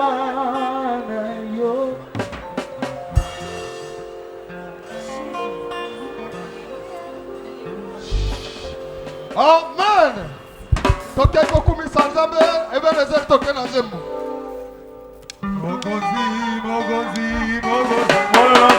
Amen. Toke kokumi sanzabe, ebe nezer toke na zembo. Mogozi, mogozi, mogozi, mogozi.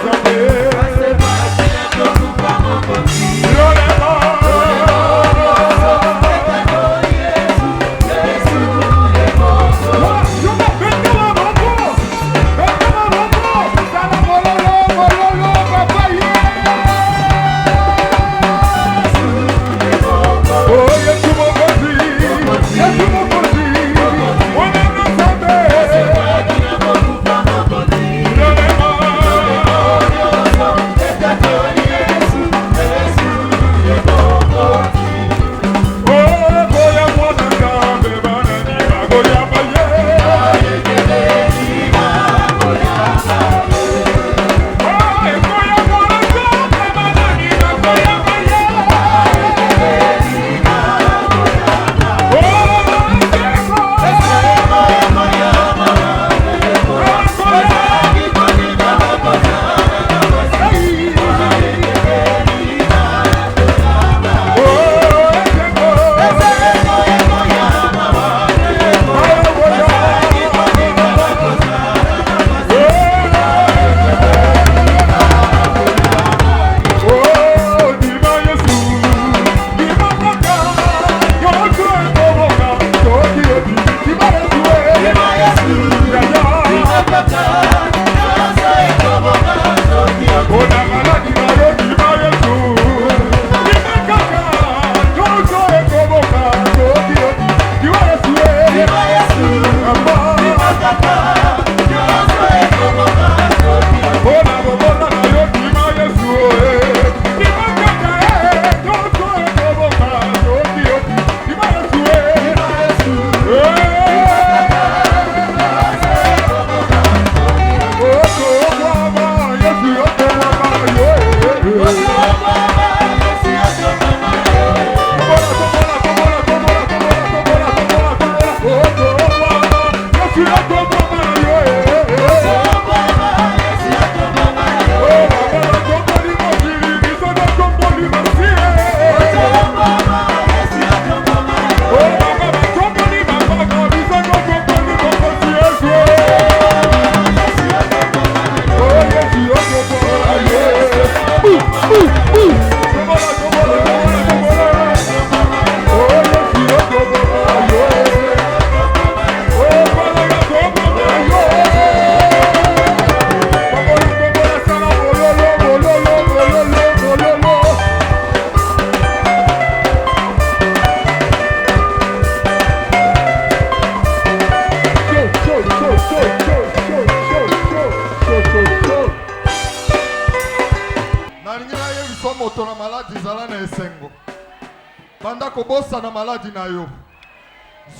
Na maladi na yo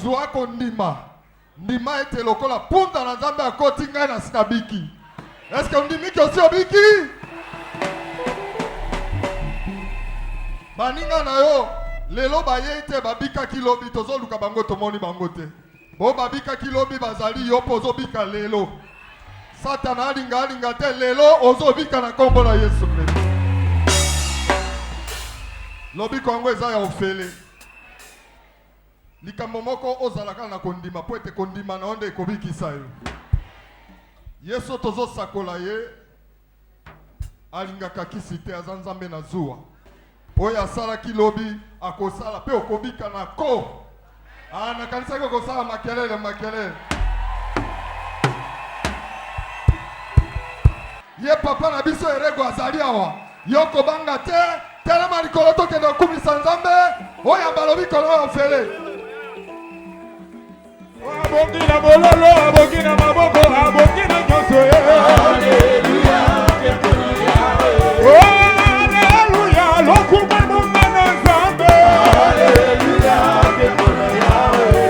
zwa ko ndima ndima ete lokola punta na nzambe akoti ngai na sina biki. Est-ce que ndimiki aussi obiki? Baninga na yo lelo baye ete babika kilobi tozoluka bango tomoni bango te. Bo babika kilobi bazali yo pozo bika lelo. Satana alinga te lelo ozobika na kombo na Yesu Kristo. Lobi kwango eza ya ofele. Likambo moko ozalaka na kondima po ete kondima na onde ekobikisa yo. Yesu tozosakola ye alingaka kisi te aza nzambe na zuwa. Oyo asalaki lobi akosala pe okobika na ko. Na kanisa ko kosala makelele. Ye papa na biso erego azali awa. Yoko banga te telema likolo tokende okumisa nzambe oyo balobi kolo ofele. Abongina bololo, abongina maboko, abongina nyonso. Alleluia, Alleluia, lokume mungana nzambe. Alleluia,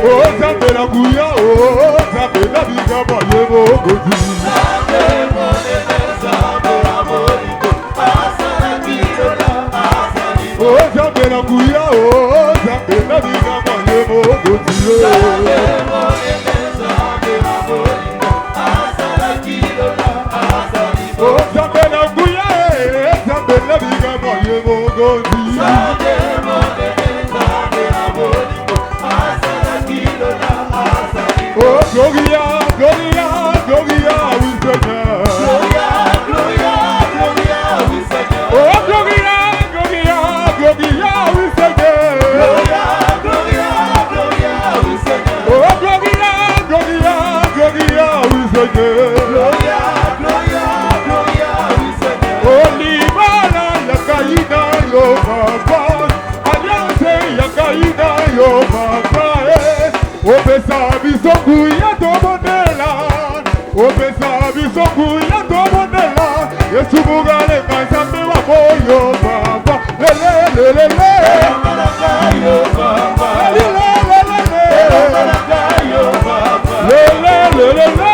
oh nzambe na nguya, oh nzambe na bigaba yebo gozi. Nzambe monene, nzambe na morito, asana kilola, asani. Oh nzambe na nguya, oh nzambe na bigaba yebo gozi. Nzambe monene, nzambe na morito. Opesa bisongu ya tobonela. Opesa bisongu ya tobonela. Yesu mugale kansambe wa moyo baba. Lele lele lele. Yo baba. Lele lele lele. Yo baba. Lele lele lele.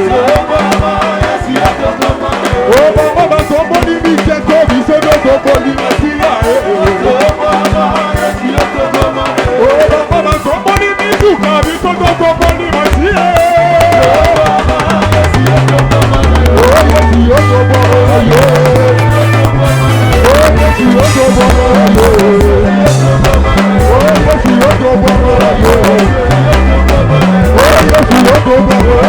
Yo baba. Yesu ya tobonela. Oh baba tomboni mikeko bisono tomboni masiya. Oh baba Yesu ya tobonela. Oh baba tomboni mituka bisono tomboni masiya. Oh baba Yesu ya tobonela. Oh Yesu ya tobonela. Oh Yesu ya tobonela. Oh Yesu ya tobonela. Oh Yesu ya tobonela.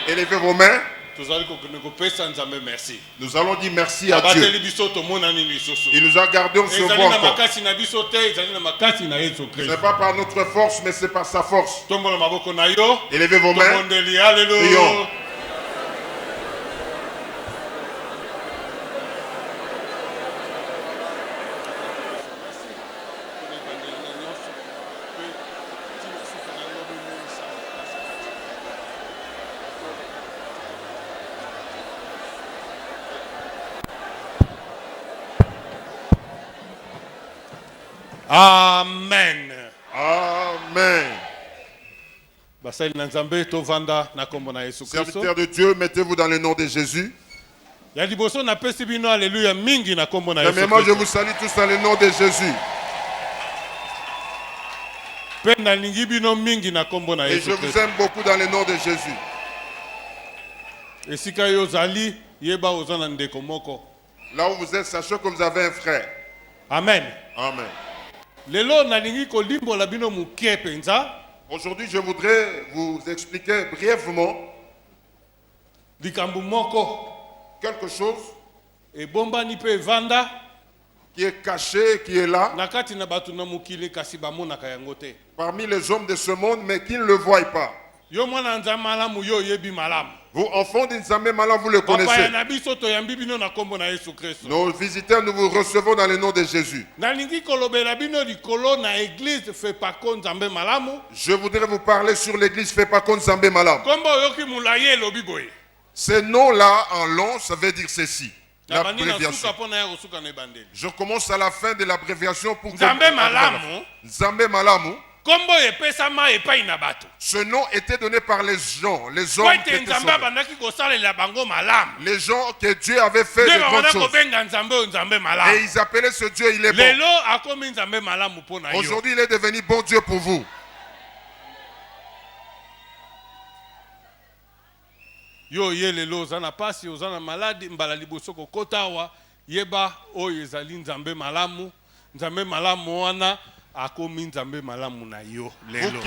Élevez vos mains. Merci. Nous allons dire merci à Dieu. Il nous a gardés, on se voit encore. Ce n'est pas par notre force, mais c'est par sa force. Élevez vos mains. Prions. Amen. Amen. Serviteurs de Dieu, mettez-vous dans le nom de Jésus. Premièrement, je vous salue tous dans le nom de Jésus. Et je vous aime beaucoup dans le nom de Jésus. Là où vous êtes, sachez que vous avez un frère. Amen. Amen. Aujourd'hui, je voudrais vous expliquer brièvement quelque chose qui est caché, qui est là, parmi les hommes de ce monde, mais qui ne le voient pas. Vous, enfants d'Inzambe Malam, vous le connaissez. Nos visiteurs, nous vous recevons dans le nom de Jésus. Je voudrais vous parler sur l'église Fepako Nzambe Malam. Ce nom-là, en long, ça veut dire ceci. L'abréviation. Je commence à la fin de l'abréviation pour que Nzambe Malamu. Ce nom était donné par les gens, les hommes qui étaient sauvés. Les gens que Dieu avait fait de grandes choses. Et ils appelaient ce Dieu, il est bon. Aujourd'hui, il est devenu bon Dieu pour vous. Yo yelelo zana pasi ozana maladi mbala liboso kokotawa yeba o ezali nzambe malamu wana akomi nzambe malamu na yo lelo.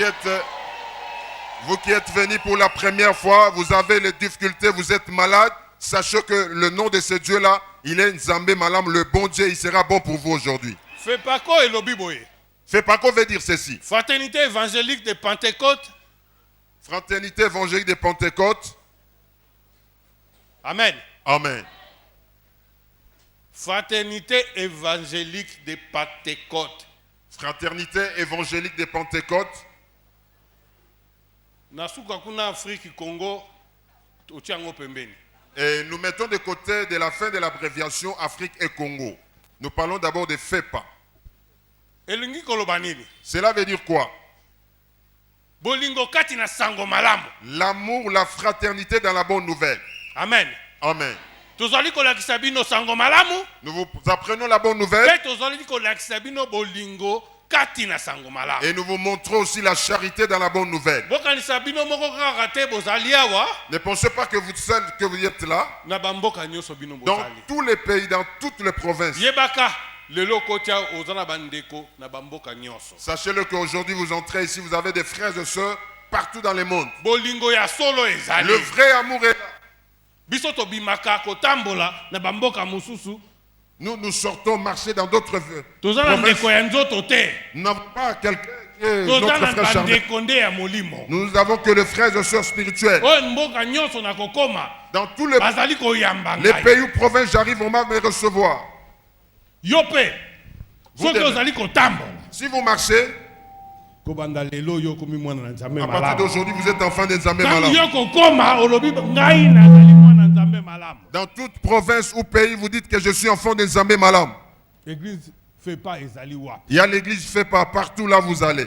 Vous qui êtes venus pour la première fois, vous avez les difficultés, vous êtes malade, sachez que le nom de ce Dieu là, il est Nzambe Malam, le bon Dieu, il sera bon pour vous aujourd'hui. Fepako elobi boye. Fepako veut dire ceci. Fraternité évangélique de Pentecôte. Fraternité évangélique de Pentecôte. Amen. Amen. Fraternité évangélique de Pentecôte. Fraternité évangélique de Pentecôte. Nasuka kuna Afrique Congo otiango pembeni. Et nous mettons de côté de la fin de l'abréviation Afrique et Congo. Nous parlons d'abord de FEPA. Elingi kolobanini. Cela veut dire quoi? Bolingo kati na sango malamu. L'amour, la fraternité dans la bonne nouvelle. Amen. Amen. Nous vous apprenons la bonne nouvelle. Et nous vous montrons aussi la charité dans la bonne nouvelle. Ne pensez pas que vous seuls que vous êtes là. Dans tous les pays, dans toutes les provinces. Sachez-le qu'aujourd'hui vous entrez ici, vous avez des frères et sœurs partout dans le monde. Le vrai amour est là. Nous sortons marcher dans d'autres provinces. Nous n'avons pas quelqu'un qui est notre frère charnel. Nous n'avons que les frères et sœurs spirituels. Dans tous les pays ou provinces, j'arrive, on va me recevoir. Si vous marchez, à partir d'aujourd'hui, vous êtes enfant des Nzambe Malam. Dans toute province ou pays, vous dites que je suis enfant des Nzambe Malam. Il y a l'église Fepa partout là vous allez.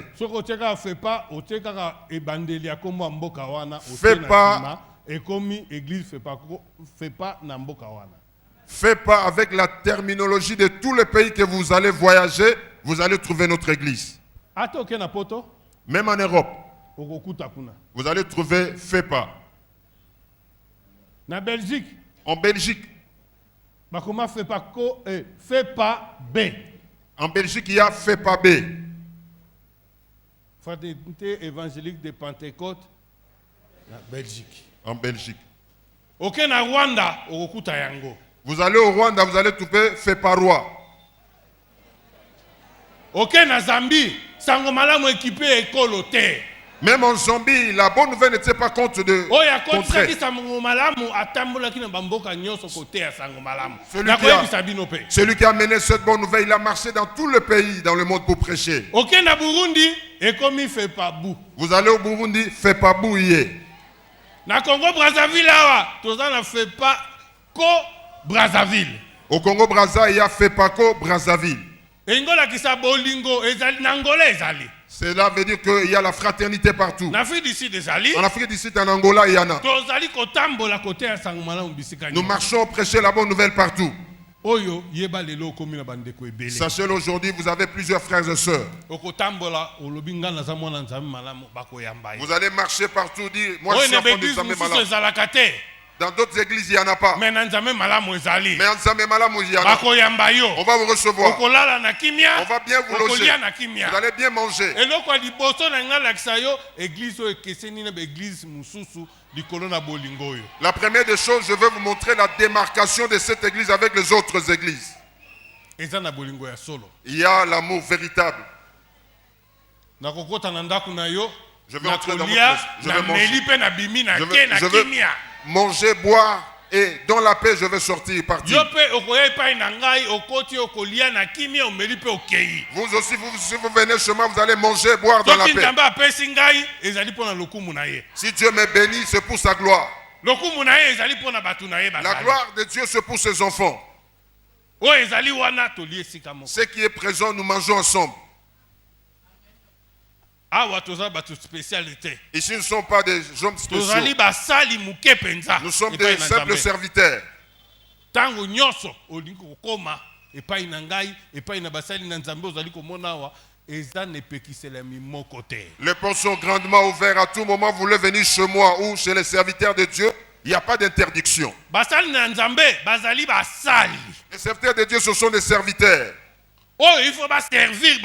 Fepa avec la terminologie de tous les pays que vous allez voyager, vous allez trouver notre église. Même en Europe, vous allez trouver FEPA. En Belgique, FEPA B. En Belgique, il y a FEPA B. Fraternité évangélique de Pentecôte, Belgique. En Belgique. Na Rwanda, vous allez au Rwanda, vous allez trouver FEPA Roi. Na Zambie, sango malamu équipé école terre. Même en Zambie, la bonne nouvelle n'était pas compte de contraire. Celui qui a mené cette bonne nouvelle, il a marché dans tout le pays, dans le monde pour prêcher. Vous allez au Burundi, fait pas bouiller. Au Congo Brazza, il y a fait pas Brazzaville. Cela veut dire qu'il y a la fraternité partout. En Afrique du Sud, en Angola, il y en a. Nous marchons prêcher la bonne nouvelle partout. Sachez aujourd'hui, vous avez plusieurs frères et sœurs. Vous allez marcher partout, dire, moi je suis enfant de Nzambe Malamu. Dans d'autres églises, il n'y en a pas. Mais en Nzambe Malamu, il y en a. On va vous recevoir. On va bien vous loger. Vous allez bien manger. La première des choses, je vais vous montrer la démarcation de cette église avec les autres églises. Il y a l'amour véritable. Je vais entrer dans votre je vais manger, boire, et dans la paix, je vais sortir, partir. Vous aussi, si vous venez chez moi, vous allez manger, boire dans la paix. Si Dieu me bénit, c'est pour sa gloire. La gloire de Dieu, c'est pour ses enfants. Ce qui est présent, nous mangeons ensemble. Ici, nous ne sommes pas des hommes spéciaux. Nous sommes des simples serviteurs. Les portes sont grandement ouvertes à tout moment. Vous voulez venir chez moi ou chez les serviteurs de Dieu. Il n'y a pas d'interdiction. Les serviteurs de Dieu, ce sont des serviteurs. Il faut servir.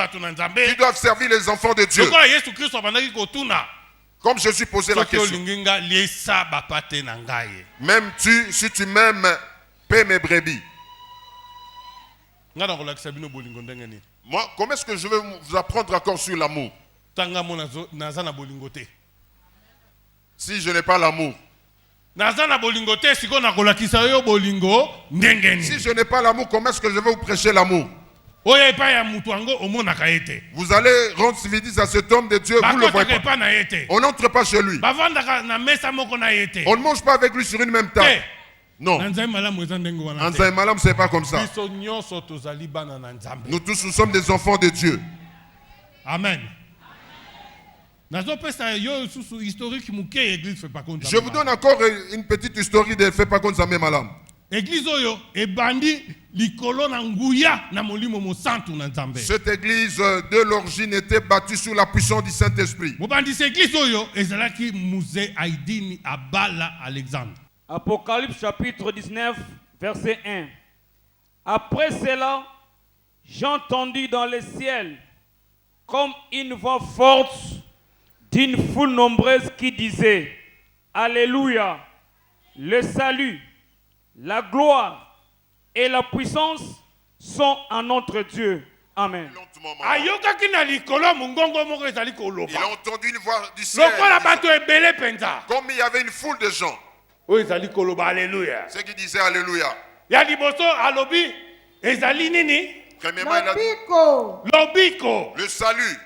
Ils doivent servir les enfants de Dieu. Comme Jésus posait la question. Même si tu m'aimes, paie mes brebis. Moi, comment est-ce que je vais vous apprendre encore sur l'amour? Si je n'ai pas l'amour. Si je n'ai pas l'amour, comment est-ce que je vais vous prêcher l'amour? Vous allez rendre civilisé à cet homme de Dieu, vous ne le voyez pas. On n'entre pas chez lui. On ne mange pas avec lui sur une même table. Non. Nzambe Malamu, c'est pas comme ça. Nous tous, nous sommes des enfants de Dieu. Amen. Je vous donne encore une petite historique de fait pas contre Nzambe Malamu. Cette église de l'origine était bâtie sous la puissance du Saint-Esprit. Apocalypse chapitre 19, verset 1. Après cela, j'entendis dans le ciel comme une voix forte d'une foule nombreuse qui disait: Alléluia, le salut, la gloire et la puissance sont à notre Dieu. Amen. Il a entendu une voix du ciel. Comme il y avait une foule de gens. Ceux qui disaient Alléluia. Premièrement, il a dit le salut.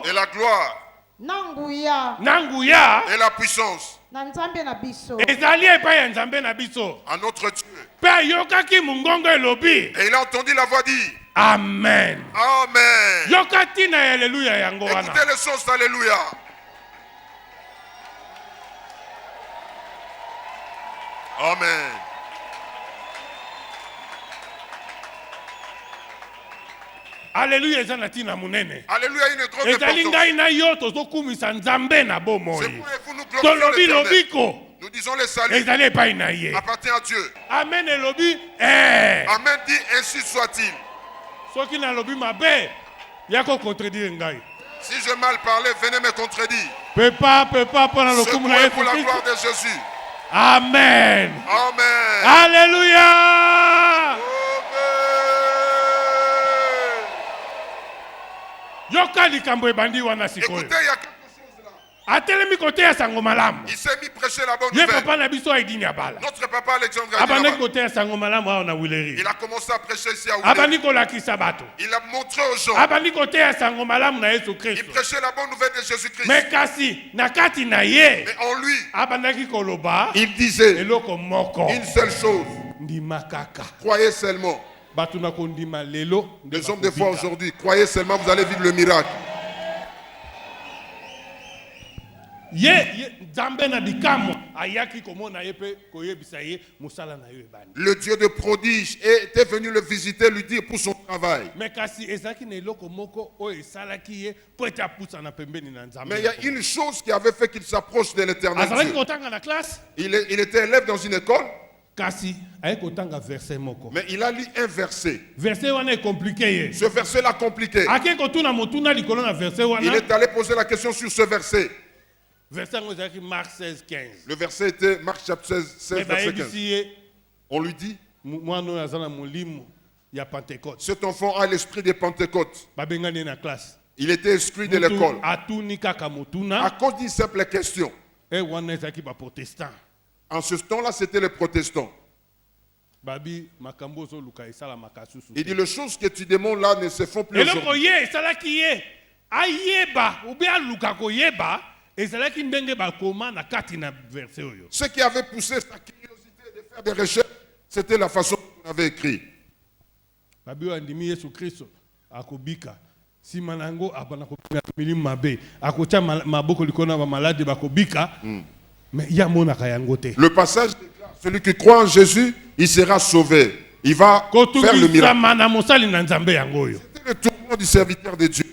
Et la gloire. Et la puissance. À notre Dieu. Et il a entendu la voix dire Amen. Amen. Écoutez le sens d'Alléluia. Amen. Alléluia, il y a une grande importance. Nous disons le salut appartient à Dieu. Amen. Amen dit ainsi soit-il. Si je mal parlé, venez me contredire. Secouez pour la gloire de Jésus. Amen. Amen. Alléluia. Écoutez, il y a quelque chose là. Il s'est mis prêcher la bonne nouvelle. Notre papa Alexandre il a commencé à prêcher ici à Oulé. Il a montré aux gens. Il prêchait la bonne nouvelle de Jésus-Christ. Mais en lui, il disait une seule chose. Croyez seulement. Les hommes de foi aujourd'hui, croyez seulement, vous allez vivre le miracle. Le Dieu de prodige était venu le visiter, lui dire pour son travail. Mais il y a une chose qui avait fait qu'il s'approche de l'éternel Dieu. Il était élève dans une école. Mais il a lu un verset. Ce verset l'a compliqué. Il est allé poser la question sur ce verset. Le verset était Marc chapitre 16, verset 15. On lui dit, cet enfant a l'esprit de Pentecôte. Il était exclu de l'école à cause d'une simple question. En ce temps-là, c'était les protestants. Il dit, les choses que tu demandes là ne se font plus aujourd'hui. Ce qui avait poussé sa curiosité de faire des recherches, c'était la façon dont on avait écrit. Le passage, celui qui croit en Jésus, il sera sauvé. Il va faire le miracle. C'était le tourment du serviteur de Dieu.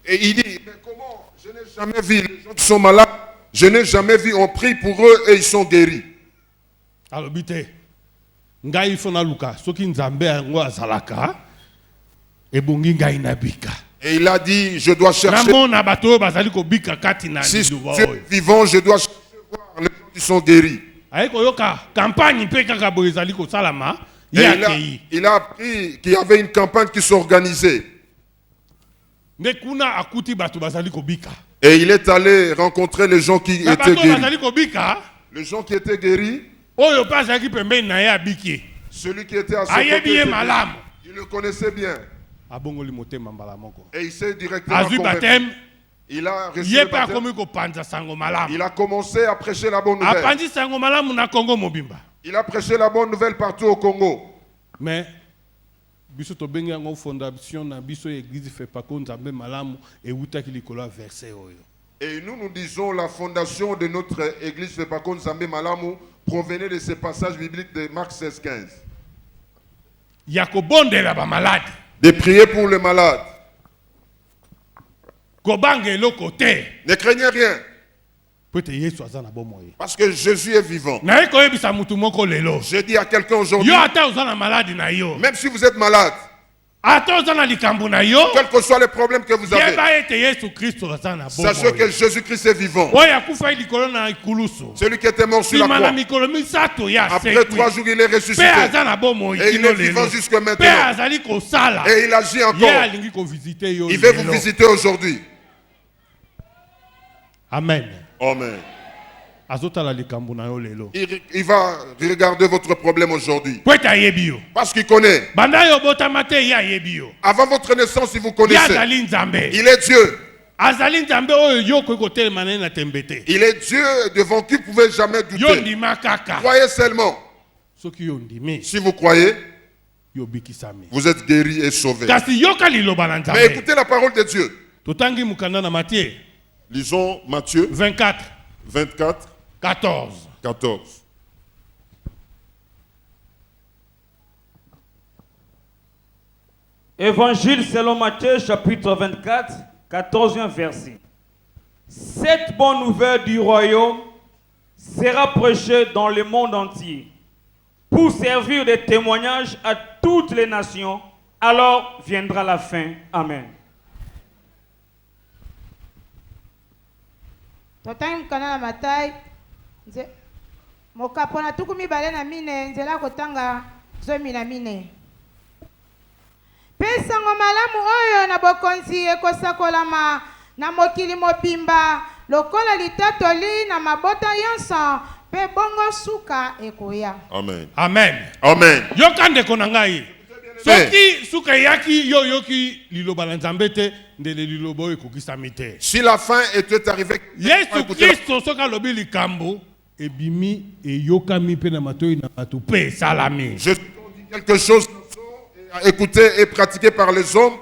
Et il dit, mais comment? Je n'ai jamais vu les gens qui sont malades. Je n'ai jamais vu, on prie pour eux et ils sont guéris. Et il a dit, je dois chercher. Si Dieu est vivant, je dois chercher voir les gens qui sont guéris. Et il a appris qu'il y avait une campagne qui s'organisait. Et il est allé rencontrer les gens qui étaient guéris. Les gens qui étaient guéris. Celui qui était à son côté, il le connaissait bien. Et il s'est directement converti. Il a reçu le baptême. Il a commencé à prêcher la bonne nouvelle. Il a prêché la bonne nouvelle partout au Congo. Mais et nous disons la fondation de notre église Fepako Nzambe Malamu provenait de ces passages bibliques de Marc 16-15. De prier pour les malades. Ne craignez rien. Parce que Jésus est vivant. Je dis à quelqu'un aujourd'hui, même si vous êtes malade, quel que soit le problème que vous avez, sachez que Jésus-Christ est vivant. Celui qui était mort sur la croix, après 3 jours il est ressuscité. Et il est vivant jusque maintenant. Et il agit encore. Il veut vous visiter aujourd'hui. Amen. Amen. Il va regarder votre problème aujourd'hui. Parce qu'il connaît. Avant votre naissance, il vous connaissait. Il est Dieu. Il est Dieu devant qui vous ne pouvez jamais douter. Croyez seulement. Si vous croyez, vous êtes guéri et sauvé. Mais écoutez la parole de Dieu. Lisons Matthieu 24. 14. Évangile selon Matthieu, chapitre 24, 14e verset. Cette bonne nouvelle du royaume sera prêchée dans le monde entier pour servir de témoignage à toutes les nations. Alors viendra la fin. Amen. Totangi mkana na matai mokapona tukumi bale na mine nzela kotanga zomi na mine. Pesango malamu oyo na bokonzi ekosakolama na mokili mobimba lokola litatoli na mabota yonso pe bongo suka ekoya. Amen. Amen. Amen. Yokande konangai. Soki suka yaki yoki liloba na nzambete ndele lilobo ekokisamite. Si la fin était arrivée, Yesu Kristo soka lobi likambo ebimi eyokami pe na matoi na bato pe salami. Je dis quelque chose écouté et pratiqué par les hommes,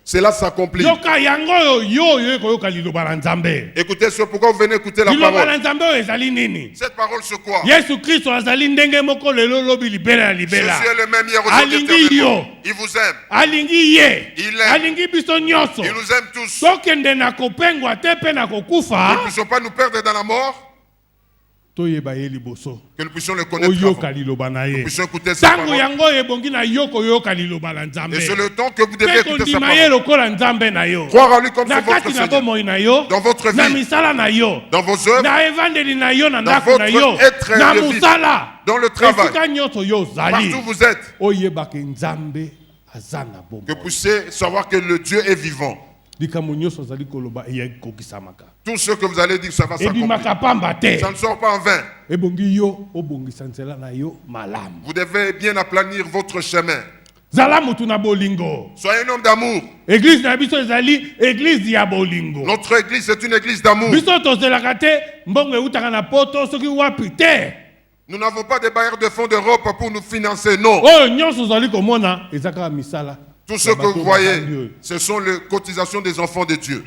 cela s'accomplit. Yoka yango yo yoka liloba la nzambe. Écoutez ce pourquoi vous venez écouter la Liloba la parole. nzambe ezali nini? Cette parole c'est quoi? Yesu Christ azali ndenge moko lelo lobi libela libela. Jésus est le même hier aujourd'hui éternellement. Il vous aime. Alingi ye. Il aime. Alingi biso nyonso. Il nous aime tous. Sokende na kopengwa te pe na kokufa. Nous ne puissions pas nous perdre dans la mort. Toyeba ye liboso. Que nous puissions le connaître Oyoka avant. liloba na ye. Nous puissions écouter sa Tango parole. yango ebongi na yoko yoka liloba la nzambe. Et c'est le temps que vous devez écouter sa Pe kondima ye parole. lokola nzambe na yo. Croire en lui comme Na c'est votre kati na Seigneur. bomoi na yo. Dans votre Na vie, misala na yo. dans vos œuvres, Na evangeli na yo na dans ndako na yo. votre être Na de vie, musala. dans le travail, Esika nyonso yo zali. partout où vous êtes, Oyebaka nzambe azana bomoi. que vous puissiez savoir que le Dieu est vivant. Likambo nyonso azali koloba eyaki kokisamaka. Tout ce que vous allez dire, ça va s'accomplir. Ebimaka pamba te. Ça ne sort pas en vain. Ebongi yo obongisa nzela na yo malamu. Vous devez bien aplanir votre chemin. Zala mutu na bolingo. Soyez un homme d'amour. Église na biso ezali église ya bolingo. Notre église est une église d'amour. Biso tozelaka te mbongo eutaka na poto soki wapi te. Nous n'avons pas de bailleurs de fonds d'Europe pour nous financer, non. Oyo nyonso ozali komona ezaka misala. Tout ce que vous voyez, ce sont les cotisations des enfants de Dieu.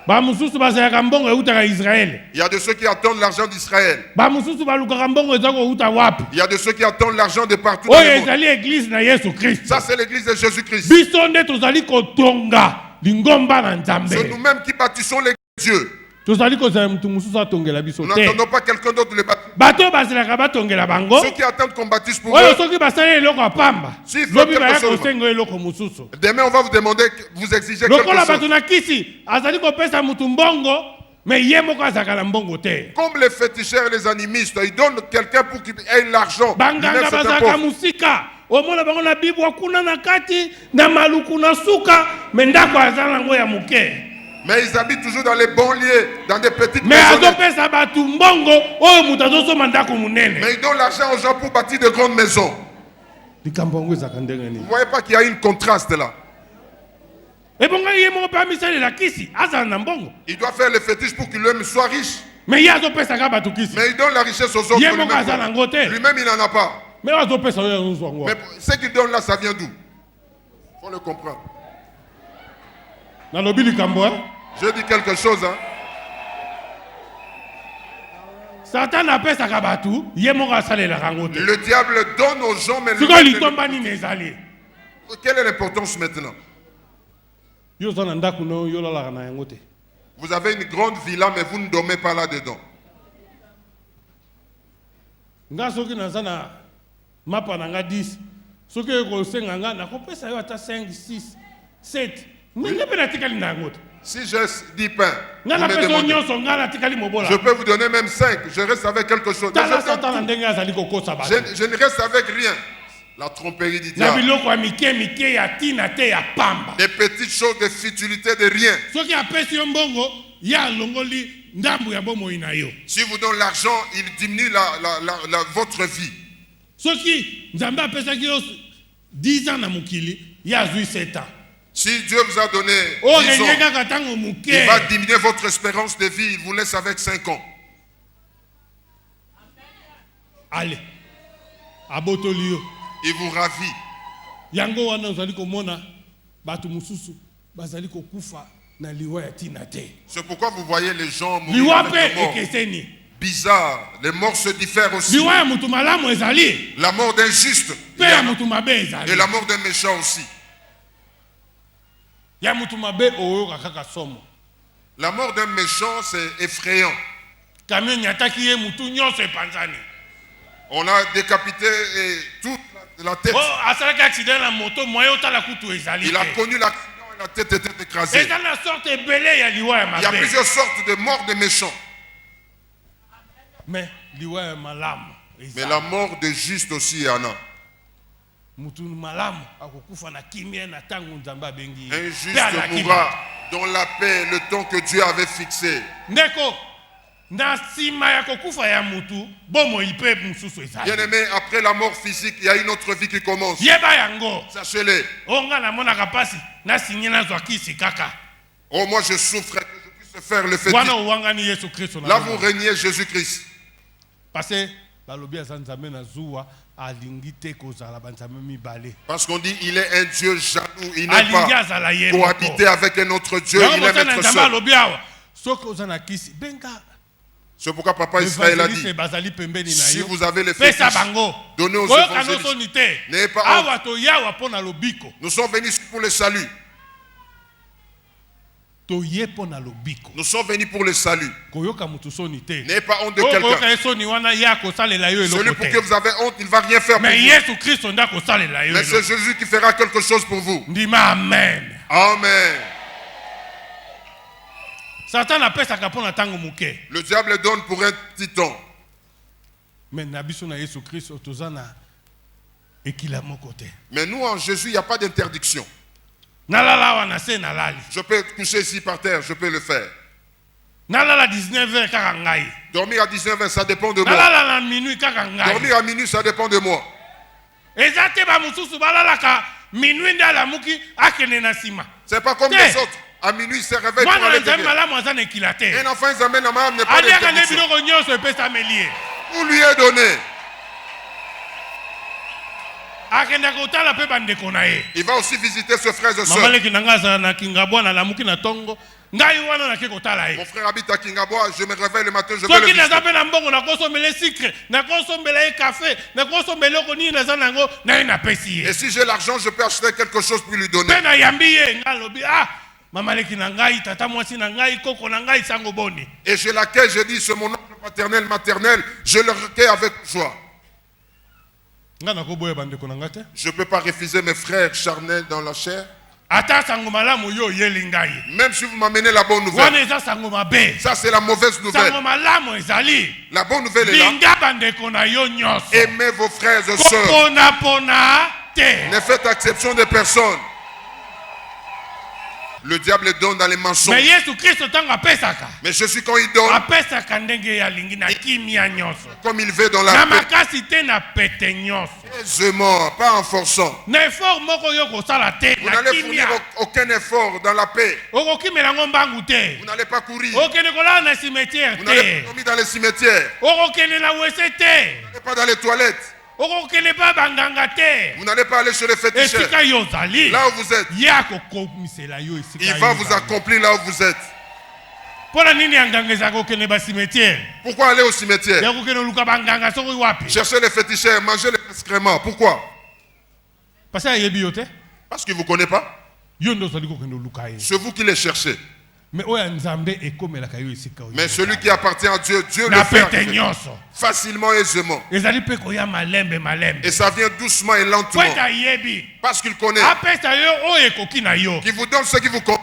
Ba mususu bazalaka mbongo eutaka Israël. Il y a de ceux qui attendent l'argent d'Israël. Ba mususu balukaka mbongo ezako uta wapi. Il y a de ceux qui attendent l'argent de partout dans Oyo le monde. ezali église na Yesu Christ. Ça, c'est l'église de Jésus-Christ. Biso nde tozali kotonga lingomba na C'est nzambe. nous-mêmes qui bâtissons l'église de Dieu. Tozali kozala mutu mususu atongela biso Nous te. n'attendons pas quelqu'un d'autre de le bâtir. Bato bazelaka batongela bango. Ceux qui attendent qu'on bâtisse pour Oyo eux, soki basali eloko apamba. S'il faut Lobi quelque baya chose, kosenga eloko mususu. demain on va vous demander, vous exiger Lokola quelque bato chose. na kisi azali kopesa mutu mbongo mais ye moko azalaka na mbongo te. Comme les féticheurs et les animistes, ils donnent quelqu'un pour qu'il ait l'argent. Banganga bazalaka musika. Omona bango na bibwa kuna na kati na maluku na suka mais ndako azala nango ya muke. Mais ils habitent toujours dans les banlieues, dans des petites Mais maisons. azopesa batu mbongo oyo mutu azosoma ndako munene. Mais ils donnent l'argent aux gens pour bâtir de grandes maisons. Likambo yango ezaka ndenge nini? Vous ne voyez pas qu'il y a une contraste là. Ebonga ye moko pa misalela kisi azala na mbongo. Il doit faire les fétiches pour qu'il lui-même soit riche. Mais ye azopesaka batu kisi. Mais il donne la richesse aux autres. Ye moko azala nango te. Lui-même, il n'en a pas. Mais azopesa oyo azozwango. Mais ce qu'il donne là, ça vient d'où? Il faut le comprendre. Nalobi likambo hein? Je dis quelque chose. Hein. Satan apesaka batu ye moko asalelaka yango te. Le diable donne aux gens, mais Sikoyo litomba nini ezali? quelle est l'importance maintenant? Yo oza na ndako na yo olalaka na yango te. Vous avez une grande villa, mais vous ne dormez pas là-dedans. Nga soki naza na mapa na nga 10 soki ekosenga nga nakopesa yo ata 5 6 7 mingi mpe natikali na yango te. Si j'ai 10 pains, Nga vous me napesa yo demandez. nyonso nga natikali mobola. Je peux vous donner même 5. Je reste avec quelque chose. Mais Tala je donne Satan na tout. ndenge azali kokosa bato. Je ne reste avec rien. La tromperie du Na diable. biloko ya mike ya tina te ya pamba. Des petites choses, des futilités de rien. Soki apesi yo mbongo ye alongoli ndambu ya bomoi na yo. Si vous donnez l'argent, il diminue votre vie. Soki nzambe apesaki yo 10 ans na mokili ye azwi 7 ans. Si Dieu vous a donné 10 orelie ans, kaka ntango moke il va diminuer votre espérance de vie. Il vous laisse avec 5 ans. ale abotoli yo. Il vous ravit. Yango wana ozali komona bato mususu bazali kokufa na liwa ya tina te. C'est pourquoi vous voyez les gens mourir Liwa avec pe les morts. ekeseni. Bizarre. Les morts se diffèrent aussi. Liwa ya mutu malamu ezali. La mort d'un juste Pe ya mutu mabe ezali. et la mort d'un méchant aussi. Ya mutu mabe oyoka kaka somo. La mort d'un méchant, c'est effrayant. Camion nyataki ye mutu nyonso epanzani. On a décapité toute la tête. Oh, asalaki accident na moto moyo tala kutu ezali. Il a connu l'accident et la tête était écrasée. Ezali na sorte ebele ya liwa ya Il y a mabe. plusieurs sortes de morts de méchants. Mais liwa ya malamu. Mais la mort de juste aussi, il y en a. Mutu malamu akokufa na kimia na tango nzambe abengi. Un juste mourra dans la paix le temps que Dieu avait fixé. Ndeko na sima ya kokufa ya mutu bomo ipe mususu ezali. Bien aimé, après la mort physique, il y a une autre vie qui commence. Yeba yango. Sachez-le. Onga na mona kapasi na sinye na zwa kisi kaka. Oh, moi je souffre que je puisse se faire le fétiche. Là, vous régnez Jésus-Christ. Parce qu'on dit il est un Dieu jaloux, il n'aime pas cohabiter avec un autre Dieu, il aime être seul. C'est pourquoi Papa Israël a dit, si vous avez les fétiches, donnez aux évangélistes. N'ayez pas honte. Nous sommes venus pour le salut. Nous sommes venus pour le salut. N'ayez pas honte de quelqu'un. Celui pour qui vous avez honte, il ne va rien faire pour vous. Mais c'est Jésus qui fera quelque chose pour vous. Amen. Amen. Le diable donne pour un petit temps. Mais nous en Jésus, il n'y a pas d'interdiction. Je peux coucher ici par terre, je peux le faire. Dormir à 19h, ça dépend de moi. Dormir à minuit, ça dépend de moi. C'est pas comme les autres. À minuit, il se réveille pour aller derrière. Un enfant, il amène la main, n'est pas d'interdiction. Vous lui est donné. Il va aussi visiter ses frères et sœurs. Mon frère habite à Kingaboa, je me réveille le matin, je vais le visiter. Et si j'ai l'argent, je peux acheter quelque chose pour lui donner. Et je l'accueille, je dis, c'est mon oncle paternel, maternel, je le recueille avec joie. Je ne peux pas refuser mes frères charnels dans la chair. Même si vous m'amenez la bonne nouvelle, ça c'est la mauvaise nouvelle. La bonne nouvelle est là. Aimez vos frères et sœurs. Ne faites exception de personne. Le diable donne dans les mensonges. Mais Jésus, quand il donne, comme il veut dans la paix, aisément, pas en forçant. Vous n'allez fournir aucun effort dans la paix. Vous n'allez pas courir. Vous n'allez pas dormir dans les cimetières. Vous n'allez pas dans les toilettes. Vous n'allez pas aller chez les féticheurs. Là où vous êtes, il va vous accomplir là où vous êtes. Pourquoi aller au cimetière? Chercher les féticheurs, manger les excréments. Pourquoi? Parce qu'il ne vous connaît pas. C'est vous qui les cherchez. Mais celui qui appartient à Dieu, Dieu le fait facilement et aisément. Et ça vient doucement et lentement. Parce qu'il connaît. Qui vous donne ce qui vous convient.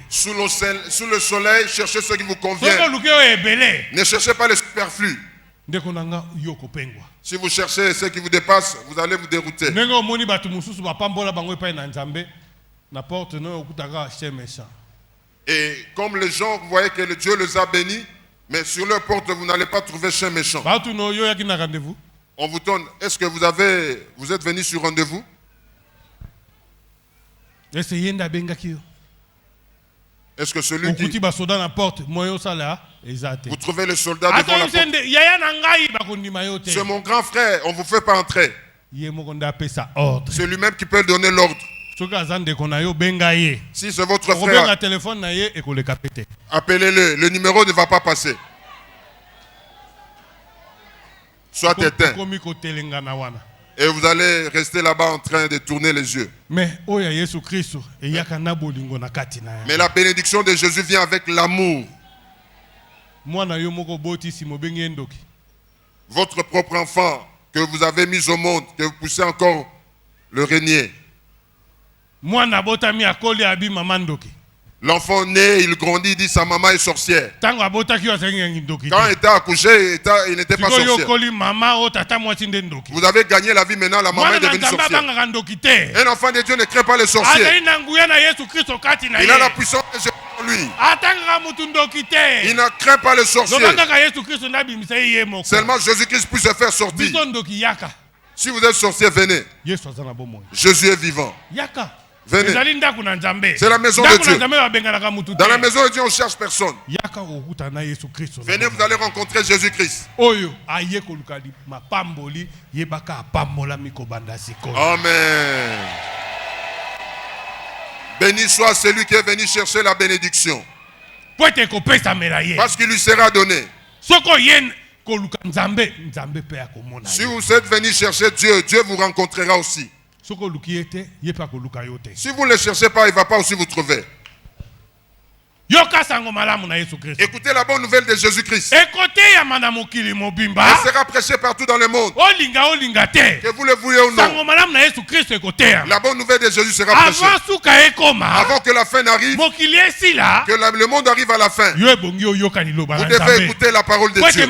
Sous le soleil, cherchez ce qui vous convient. Ne cherchez pas les superflus. Si vous cherchez ce qui vous dépasse, vous allez vous dérouter. Et comme les gens, vous voyez que Dieu les a bénis, mais sur leur porte, vous n'allez pas trouver chien méchant. On vous donne, est-ce que vous êtes venu sur rendez-vous? Est-ce que celui qui... Vous trouvez le soldat devant la porte. C'est mon grand frère, on ne vous fait pas entrer. C'est lui-même qui peut donner l'ordre. Si c'est votre frère, appelez-le, le numéro ne va pas passer. Soit éteint. Et vous allez rester là-bas en train de tourner les yeux. Mais la bénédiction de Jésus vient avec l'amour. Votre propre enfant que vous avez mis au monde, que vous poussez encore le régner. L'enfant né, il grandit, il dit sa maman est sorcière. Quand il était accouché, il n'était pas sorcière. Vous avez gagné la vie, maintenant la maman est devenue sorcière. Un enfant de Dieu ne craint pas les sorciers. Il a la puissance de Jésus en lui. Il ne craint pas les sorciers. Seulement Jésus-Christ peut se faire sortir. Si vous êtes sorcier, venez. Jésus est vivant. Venez. C'est la maison de Dieu. Dans la maison de Dieu, on ne cherche personne. Venez, vous allez rencontrer Jésus-Christ. Amen. Béni soit celui qui est venu chercher la bénédiction. Parce qu'il lui sera donné. Si vous êtes venu chercher Dieu, Dieu vous rencontrera aussi. Si vous ne le cherchez pas, il ne va pas aussi vous trouver. Écoutez la bonne nouvelle de Jésus-Christ. Elle sera prêchée partout dans le monde. Que vous le voulez ou non. La bonne nouvelle de Jésus sera prêchée. Avant que la fin n'arrive, que le monde arrive à la fin. Vous devez écouter la parole de Dieu.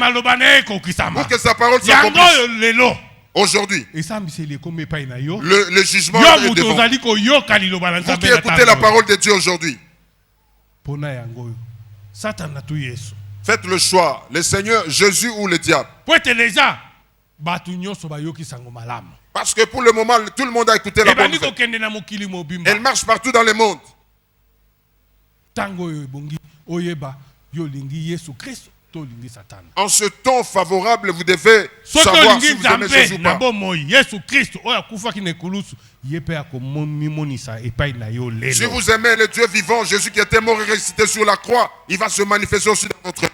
Pour que sa parole s'accomplisse. Aujourd'hui, le jugement est devant. Vous qui écoutez la parole de Dieu aujourd'hui, faites le choix, le Seigneur, Jésus ou le diable. Parce que pour le moment, tout le monde a écouté la bonne nouvelle. Elle marche partout dans le monde. En ce temps favorable, vous devez savoir si vous aimez Jésus ou pas. Si vous aimez le Dieu vivant, Jésus qui était mort et ressuscité sur la croix, il va se manifester aussi dans votre vie.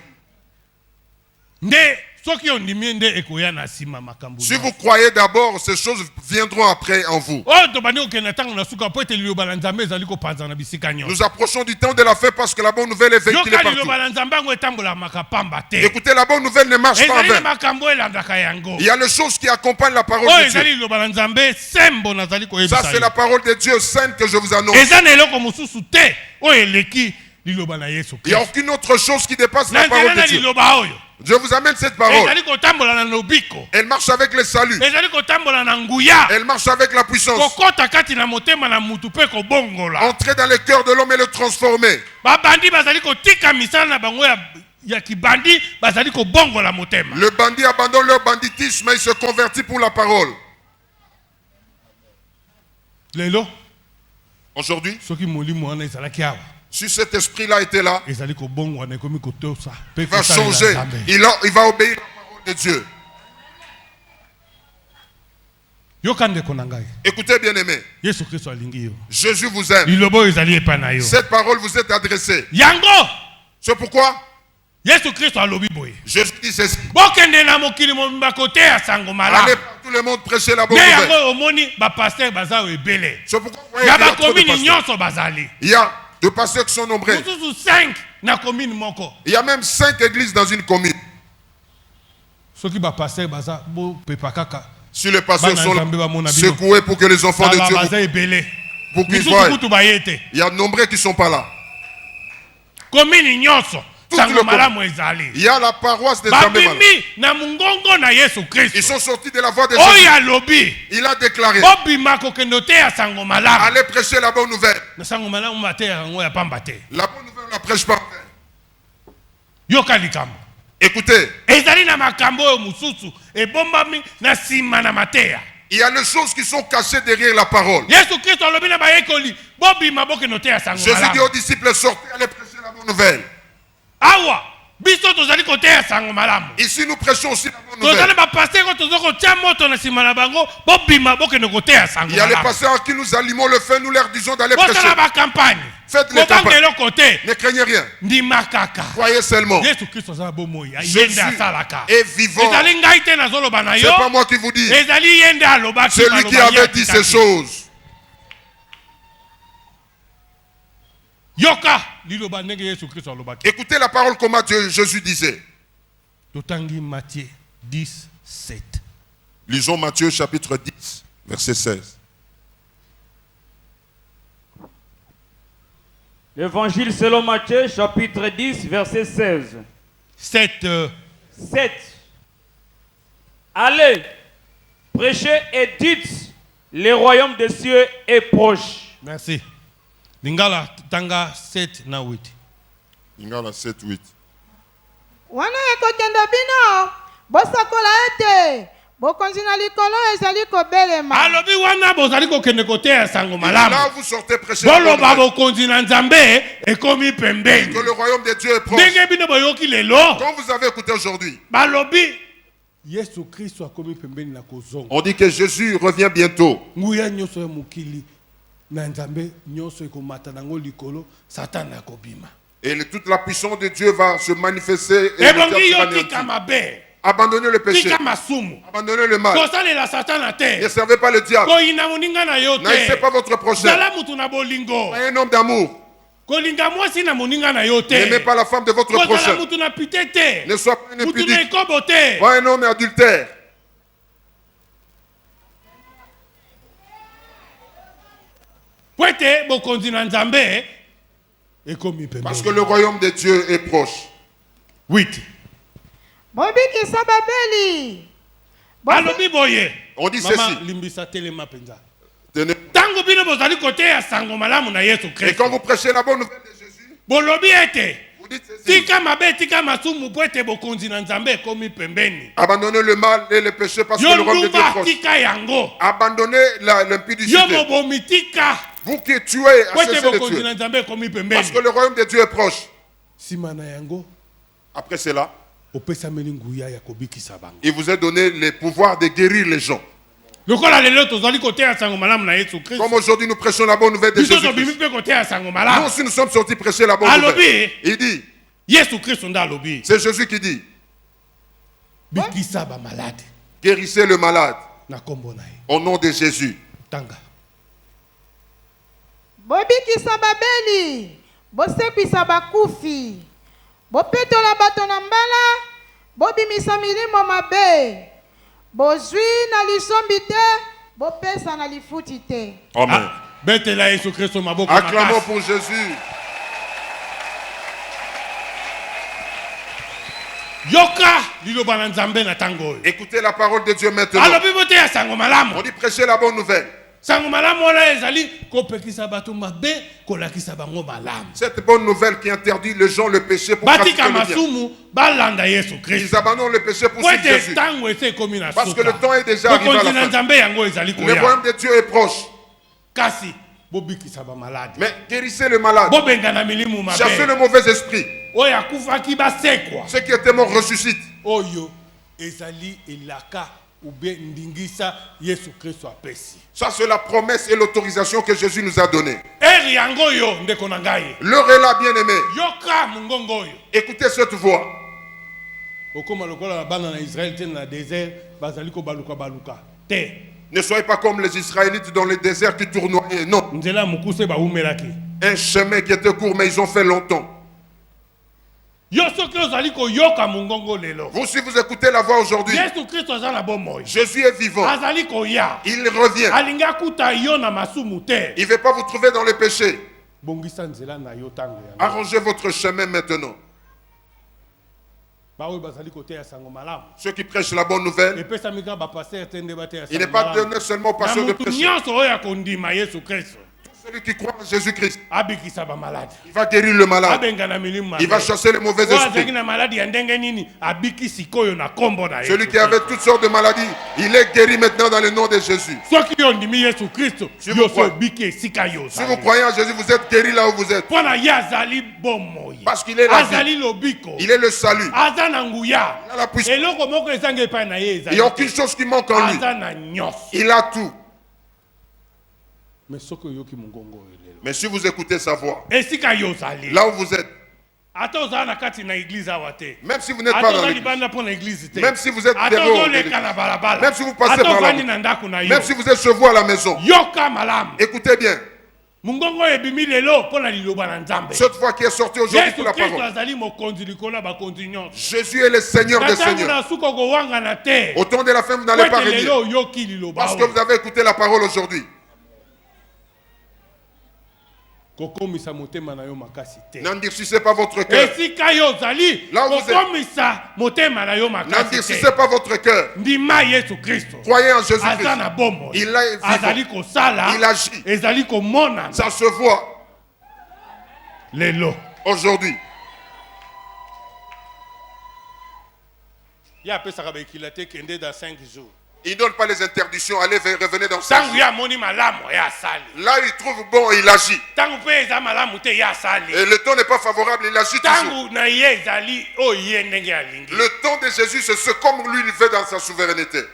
Si vous croyez d'abord, ces choses viendront après en vous. Nous approchons du temps de la fin parce que la bonne nouvelle est véhiculée partout. Écoutez, la bonne nouvelle ne marche pas en vain. Il y a les choses qui accompagnent la parole de Dieu. Ça, c'est la parole de Dieu sainte que je vous annonce. Il n'y a aucune autre chose qui dépasse la parole de Dieu. Je vous amène cette parole. Elle marche avec le salut. Elle marche avec la puissance. Entrer dans le cœur de l'homme et le transformer. Le bandit abandonne leur banditisme et il se convertit pour la parole. Aujourd'hui, si cet esprit-là était là, il va changer. Il va obéir à la parole de Dieu. Écoutez, bien-aimés. Jésus vous aime. Cette parole vous est adressée. C'est pourquoi Jésus dit ceci. Allez par tout le monde prêcher la bonne nouvelle. C'est pourquoi vous voyez il y a de pasteurs qui sont nombreux. Il y a même 5 églises dans une commune. Si les pasteurs sont secoués pour que les enfants de Dieu pour qu'ils voient, il y a nombreux qui ne sont pas là. Il y a la paroisse des Zambémala. Ils sont sortis de la voie de Jésus. Il a déclaré: allez prêcher la bonne nouvelle. La bonne nouvelle, on ne la prêche pas. Écoutez, il y a les choses qui sont cachées derrière la parole. Jésus dit aux disciples: sortez, allez prêcher la bonne nouvelle. Ici nous prêchons aussi la bonne nouvelle. Il y a les pasteurs à qui nous allumons le feu, nous leur disons d'aller prêcher. Faites les campagnes. Ne craignez rien. Croyez seulement. Jésus est vivant. C'est pas moi qui vous dis. C'est lui qui avait dit ces choses. Écoutez la parole comment Jésus disait. Lisons Matthieu chapitre 10, verset 16. L'évangile selon Matthieu chapitre 10, verset 16. 7. Allez, prêchez et dites, le royaume des cieux est proche. Merci. Lingala tanga 7 na 8. Lingala 7, 8. Wana ekokenda bino bosakola ete bokonzi na likolo ezali kobelema. Alobi wana bozali kokende kote ya sango malamu. Là vous sortez prêcher. Boloba bokonzi na Nzambe ekomi pembeni. Que le royaume de Dieu est proche. Ndenge bino boyoki lelo. Quand vous avez écouté aujourd'hui, Balobi Yesu Kristo akomi pembeni na kozonga. on dit que Jésus revient bientôt. Nguya nyoso ya mukili na Nzambe nyoso ekomata nango likolo Satan akobima. Et toute la puissance de Dieu va se manifester. Et Ebongi yotika mabe. abandonnez le péché. Tika masumu. Abandonnez le mal. Kosalela Satan na te. Ne servez pas le diable. Koina muninga na yo te. N'haïssez pas votre prochain. Zala mutu na bolingo. Soyez un homme d'amour. Kolinga mwasi na muninga na yo te. N'aimez pas la femme de votre Kozala prochain. mutu na pite te. Ne sois pas un Mutu na impudique. ekobo te. Pas un homme adultère. Kwete bokonzi na Nzambe ekomi pembeni. Parce que le royaume de Dieu est proche. 8. Bobikisa Babeli. Alobi boye. On dit Mama ceci. limbisa telema penza. Tenez. Tango bino bozali kote ya sango malamu na Yesu Et Kristo. quand vous prêchez la bonne nouvelle de Jésus, Bolobi ete. vous dites ceci. Tika mabe tika masumu pwete bokonzi na Nzambe ekomi pembeni. Abandonnez le mal et le péché parce que Yo le royaume de Dieu est ndumba proche. tika yango. Abandonnez Yo l'impudicité. mobomi tika. Vous qui tuez, Pwete cessez de bokonzi tuer. na Nzambe ekomi Parce pembeni. que le royaume de Dieu est proche. Sima na yango Après cela, opesameli nguya ya kobikisa bango. il vous a donné le pouvoir de guérir les gens. Lokola lelo tozali kote ya sango malamu na Yesu Kristo. Comme aujourd'hui nous prêchons la bonne nouvelle de Biso Jésus. tobimi pe kote ya sango Nous malamu. aussi nous sommes sortis prêcher la bonne Alobi. nouvelle. Il dit, Yesu Kristo nda alobi. c'est Jésus qui dit, Bikisa ba malade. guérissez le malade Na kombo na ye. au nom de Jésus. Tanga. Bobikisa Babeli. Bosekwisa bakufi. Bopetola bato na mbala. Bobimisa milimo mabe. Bozwi na lisombi te. Bopesa na lifuti te. Amen. Betela Yesu Kristo maboko Acclamons makasi. pour Jésus. Yoka liloba na Nzambe na tango oyo. Écoutez la parole de Dieu maintenant. Alobi bote ya sango malamu. On dit prêcher la bonne nouvelle. Sango malamu wana ezali kopekisa bato mabe kolakisa bango malamu. Cette bonne nouvelle qui interdit les gens le péché pour pratiquer Batika le bien. masumu balanda Yesu Ils Kristo. abandonnent le péché pour suivre Kwete Jésus. tango ese komi na Parce que suka. le temps est déjà arrivé à Bokonzi la na fin. Nzambe yango ezali Le koya. royaume de Dieu est proche. Kasi bobikisa ba malade. Mais guérissez le malade. Bobengana milimu Chassez mabe. le mauvais esprit. Oyo akufaki basekwa. Ceux qui étaient morts ressuscitent. Oyo ezali elaka ube ndingisa Yesu Kristo apesi. Ça, c'est la promesse et l'autorisation que Jésus nous a donnée. Eri yango yo ndeko na ngai. L'heure est là, bien-aimé. Yoka mungongo oyo. Écoutez cette voix. Okoma lokola na bana na Israël te na désert bazali ko baluka te. Ne soyez pas comme les Israélites dans le désert qui tournoyaient. Non. Nzela mukuse ba umelaki. Un chemin qui était court, mais ils ont fait longtemps. Yo soki ozali ko yoka mungongo lelo. Vous, si vous écoutez la voix aujourd'hui, Yesu Kristo aza na bomoi. Jésus est vivant. Azali ko ya. Il revient. Alinga kuta yo na masumu te. Il ne veut pas vous trouver dans le péché. Bongisa nzela na yo tango ya. Arrangez votre chemin maintenant. Ba oyo bazali ko te ya sango malamu. Ceux qui prêchent la bonne nouvelle, Epesa mika ba pasteur tende ba te ya sango. il n'est pas donné seulement aux pasteurs de prêcher. Nyonso oyo akondima Yesu Kristo. Celui qui croit en Jésus-Christ, Abikisa ba malade. il va guérir le malade. Abengana milimu mabe. Il va chasser les mauvais Oyo azali esprits. na maladi ya ndenge nini abikisi koyo na kombo na Yesu. Celui qui avait toutes sortes de maladies, il est guéri maintenant dans le nom de Jésus. Soki yo ndimi Yesu Kristo, Si vous yo croyez- so biki esika yo. Si vous croyez en Jésus, vous êtes guéri là où vous êtes. Pona ye azali bomoi. Parce qu'il est la vie. Azali lobiko. Il est le salut. Aza na nguya. Il a la puissance. Eloko moko ezange epai na ye Il ezali. n'y a aucune chose qui manque en lui. Aza na nyonso. Il a tout. Mais soki oyoki mongongo oyo lelo. Mais si vous écoutez sa voix, Esika yo ozali. là où vous êtes, Ata ozala na kati na église awa te. même si vous n'êtes Ata pas dans ozali l'église, banda pona église te. même si vous êtes Ata dehors de ozoleka l'église, na balabala. même si vous passez Ata par là, ovandi na ndako na yo. même si vous êtes chez vous à la maison, Yoka malamu. écoutez bien. Mungongo ebimi lelo pona liloba na Nzambe. Cette fois qui est sortie aujourd'hui Yesu pour la Kristo parole. azali mokonzi likolo ya bakonzi nyonso. Jésus est le Seigneur des Na tango Seigneurs. na suka kowangana te. Au temps de la fin, vous n'allez pas Kwete régner. lelo oyoki liloba Parce que oyo. vous avez écouté la parole aujourd'hui. Kokomisa motema na yo makasi te. N'endurcissez pas votre cœur. Esika yo ozali Là où vous êtes. kokomisa motema na yo makasi N'endurcissez te. pas votre cœur. Ndima Yesu Kristo. Croyez en Aza Jésus-Christ. na bomoi. Il est vivant. Azali kosala. Il agit. Ezali komona Ça se voit lelo. aujourd'hui. Ya apesaka baekila te kende dans 5 jours. Il ne donne pas les interdictions. Allez, revenez dans sa vie. Là, il trouve bon, il agit. Et le temps n'est pas favorable, il agit toujours. Le temps de Jésus, c'est ce comme lui il fait dans sa souveraineté.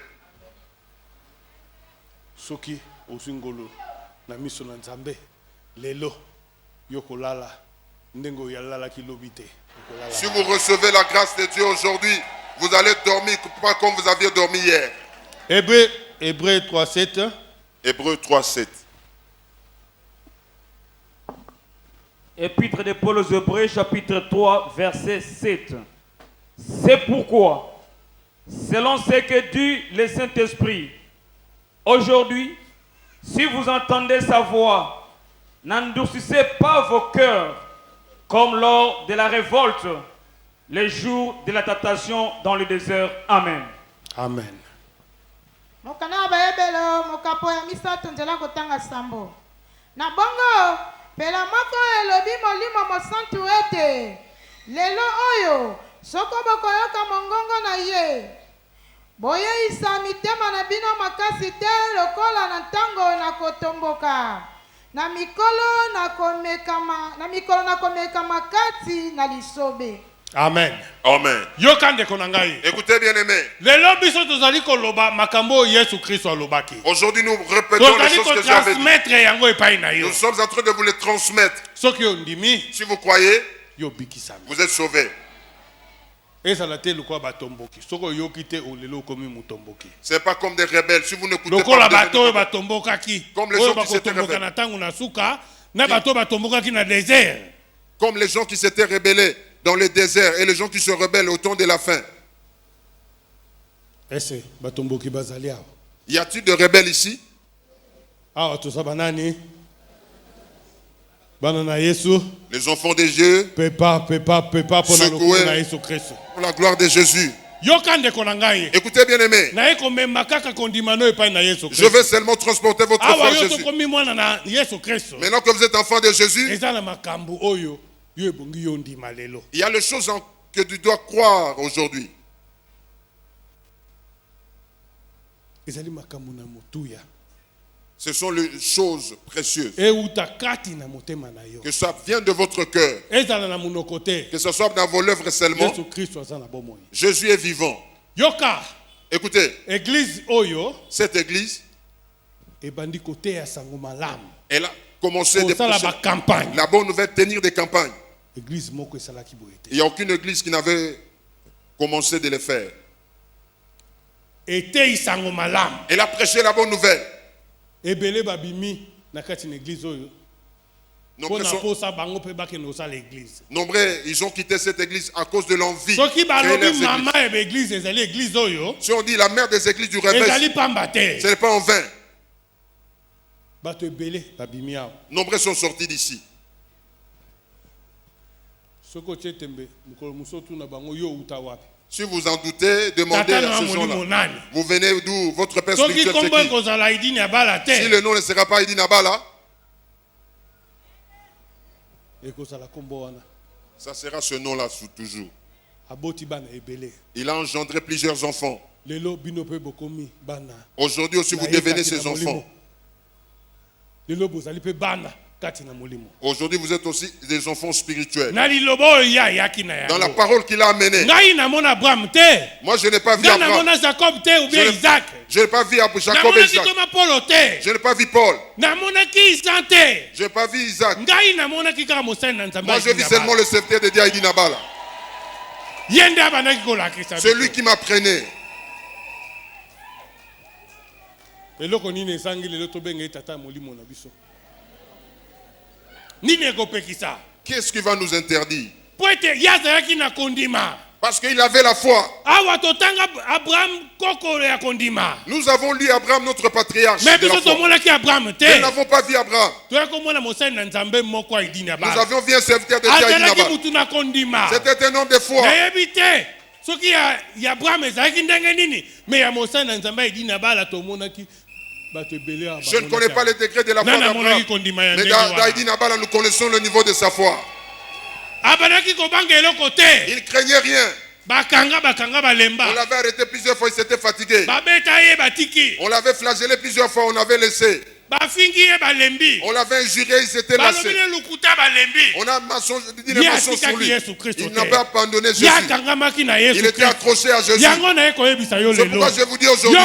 Soki osingolo na miso na nzambe lelo yokolala ndengo yalala kilobite. Si vous recevez la grâce de Dieu aujourd'hui, vous allez dormir pas comme vous aviez dormi hier. Hébreux 3:7. Hébreux 3:7. Épître de Paul aux Hébreux, chapitre 3, verset 7. C'est pourquoi, selon ce que dit le Saint-Esprit, aujourd'hui, si vous entendez sa voix, n'endurcissez pas vos cœurs comme lors de la révolte, les jours de la tentation dans le désert. Amen. Amen. Mokana bayebelo mokapo ya misato nzela kotanga sambo. Na bongo pela moko elobi molimo mosantu ete lelo oyo soko bokoyoka mongongo na ye. Boyeisa mitema na bino makasi te lokola na ntango na kotomboka. Na mikolo na komeka makati na lisobe. Amen. Amen. Yokande konangai. Écoutez bien aimé. Lelo biso tozali koloba makambo Yesu Kristo alobaki. Aujourd'hui nous répétons les choses que j'avais dit. Nous sommes en train de vous les transmettre. Soki ondimi, si vous croyez, yo bikisami. Vous êtes sauvés. C'est pas comme des rebelles. Si vous n'écoutez pas, comme les gens qui s'étaient rebellés. Comme les gens qui s'étaient rebellés dans le désert et les gens qui se rebellent au temps de la fin. Y a-t-il de rebelles ici? Les enfants de Dieu, secoués pour la gloire de Jésus. Écoutez bien aimé, je vais seulement transporter votre foi à Jésus. Maintenant que vous êtes enfant de Jésus, il y a les choses que tu dois croire aujourd'hui. Ce sont les choses précieuses. Que ça vienne de votre cœur. Que ce soit dans vos lèvres seulement. Jésus est vivant. Écoutez, cette église, elle a commencé la bonne nouvelle, tenir des campagnes. Il n'y a aucune église qui n'avait commencé de le faire. Elle a prêché la bonne nouvelle. Nombreux, ils ont quitté cette église à cause de l'envie. Si on dit la mère des églises du réveil, ce n'est pas en vain. Nombreux sont sortis d'ici. Si vous en doutez, demandez à ces gens-là. Vous venez d'où? Votre père spirituel, c'est qui? Si le nom ne sera pas Idi Nabala, ça sera ce nom-là toujours. Il a engendré plusieurs enfants. Aujourd'hui aussi, vous devenez ses enfants. Aujourd'hui, vous êtes aussi des enfants spirituels. Dans la parole qu'il a amenée. Moi, je n'ai pas vu Abraham. Je n'ai pas vu Jacob et Isaac. Je n'ai pas vu Paul. Je n'ai pas vu Isaac. Moi, je vis seulement le serviteur de Dieu, Idi Nabala. C'est lui qui m'apprenait. Qu'est-ce qui va nous interdire? Parce qu'il avait la foi. Nous avons lu Abraham, notre patriarche. Nous n'avons pas vu Abraham. Nous avions vu un serviteur de Dieu. C'était un homme de foi. Je ne connais pas le degré de la foi d'Abraham. Mais d'Idi Nabala, nous connaissons le niveau de sa foi. Il ne craignait rien. On l'avait arrêté plusieurs fois, il s'était fatigué. On l'avait flagellé plusieurs fois, on avait laissé. On l'avait injuré, il s'était lassé. On a dit des mensonges sur lui. Il n'a pas abandonné Jésus. Il était accroché à Jésus. C'est pourquoi je vous dis aujourd'hui,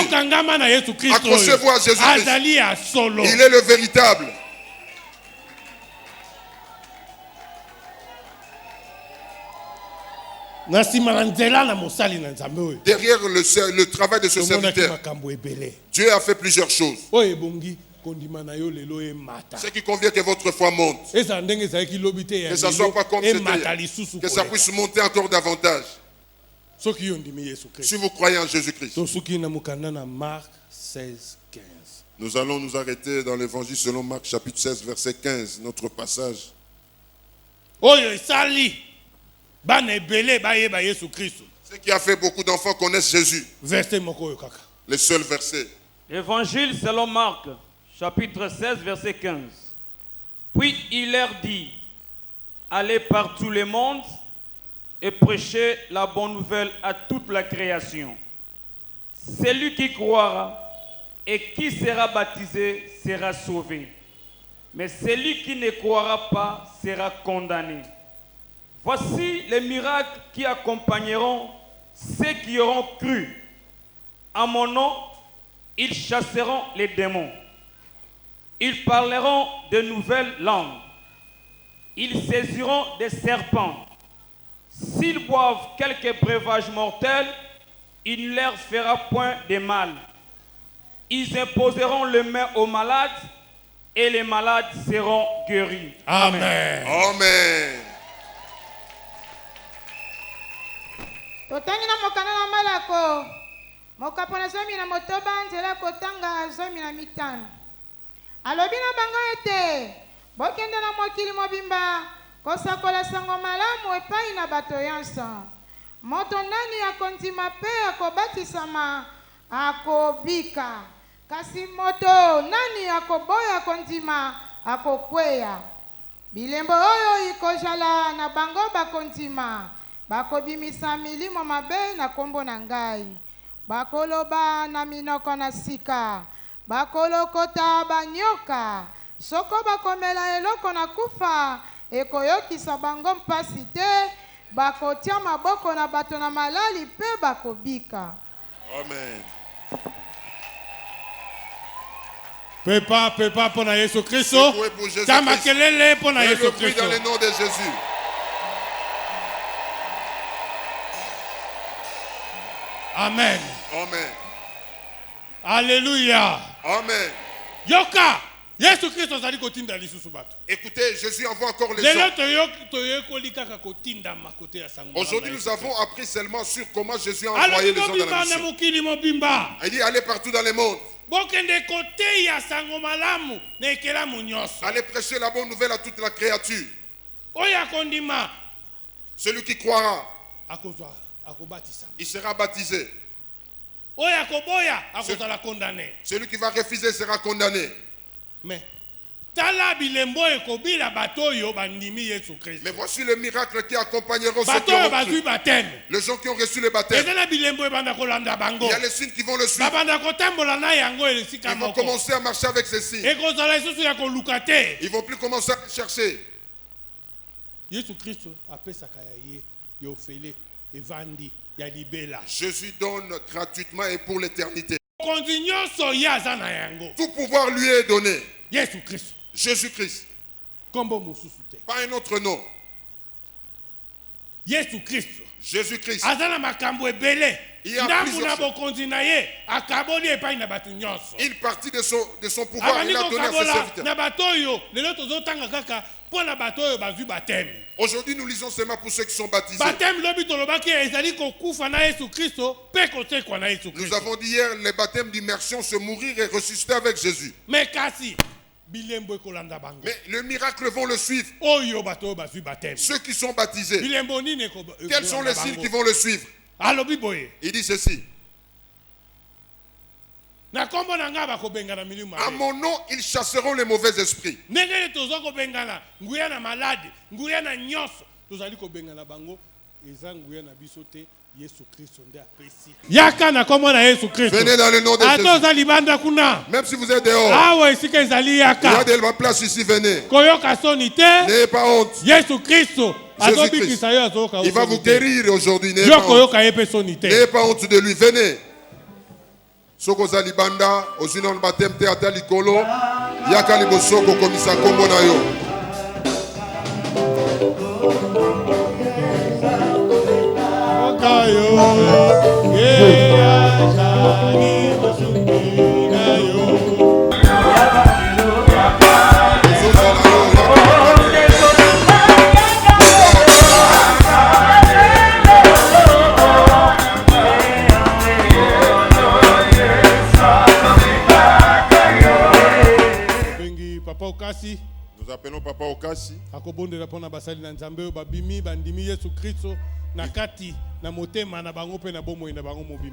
accrochez-vous à Jésus-Christ. Il est le véritable. Derrière le travail de ce serviteur, Dieu a fait plusieurs choses. Ce qui convient que votre foi monte. Que ça ne soit pas comme c'était, que ça puisse monter encore davantage. Si vous croyez en Jésus-Christ. Nous allons nous arrêter dans l'évangile selon Marc chapitre 16 verset 15, notre passage. Ce qui a fait beaucoup d'enfants connaissent Jésus. Le seul verset. Évangile selon Marc, chapitre 16, verset 15. Puis il leur dit, allez par tout le monde et prêchez la bonne nouvelle à toute la création. Celui qui croira et qui sera baptisé sera sauvé. Mais celui qui ne croira pas sera condamné. Voici les miracles qui accompagneront ceux qui auront cru. À mon nom, ils chasseront les démons. Ils parleront de nouvelles langues. Ils saisiront des serpents. S'ils boivent quelques breuvages mortels, il ne leur fera point de mal. Ils imposeront les mains aux malades et les malades seront guéris. Amen. Amen. Totangi na mokana na malako mokapona zomi na motoba nzela kotanga zomi na mitano alobi na bango ete bokende na mokili mobimba kosakola sango malamu epai na bato nyonso. Moto nani akondima mpe akobatisama akobika, kasi moto nani akoboya kondima akokweya. Bilembo oyo ikozala na bango bakondima bakobimisa milimo mabe na kombo na ngai, bakoloba na minoko na sika, bakolokota banyoka, soko bakomela eloko na kufa ekoyokisa bango mpasi te, bakotia maboko na bato na malali pe bakobika. Amen. Pepa pona Yesu Kristo. Tamakelele pona Yesu Kristo. Dans le nom de Jésus. Amen. Amen. Alléluia. Amen. Yoka. Yesu Kristo zali kotinda lisusu bato. Écoutez, Jésus envoie encore les gens. Aujourd'hui, nous avons appris seulement sur comment Jésus a envoyé les gens dans la mission. Il dit, allez partout dans le monde. Allez prêcher la bonne nouvelle à toute la créature. Celui qui croira, il sera baptisé. Celui qui va refuser sera condamné. Mais voici le miracle qui accompagnera ceux qui ont reçu. Les gens qui ont reçu le baptême. Il y a les signes qui vont le suivre. Ils vont commencer à marcher avec ces signes. Ils ne vont plus commencer à chercher. Jésus donne gratuitement et pour l'éternité. Tout pouvoir lui est donné. Jésus-Christ. Pas un autre nom. Jésus-Christ. Jésus-Christ. Il y a plusieurs une partie de son pouvoir, il a donné à ses serviteurs. Aujourd'hui, nous lisons seulement pour ceux qui sont baptisés. Nous avons dit hier, le baptême d'immersion, se mourir et ressusciter avec Jésus. Mais le miracle vont le suivre. Ceux qui sont baptisés. Quels sont les signes qui vont le suivre? Il dit ceci. À mon nom, ils chasseront les mauvais esprits. Yaka na kombo na Yesu Christ. Venez dans le nom de Jésus. Atoza libanda kuna. Même si vous êtes dehors. Awa esika ezali yaka. Il y a de la place ici, venez. Koyoka soni te. N'ayez pas honte. Yesu Christ. Jésus-Christ. Il va vous guérir aujourd'hui. N'ayez pas honte. N'ayez pas honte de lui. Venez. Sokoza libanda, ozinon batem te ata likolo, yaka libosoko komisa kombo na yo. Nous appelons Papa Okasi.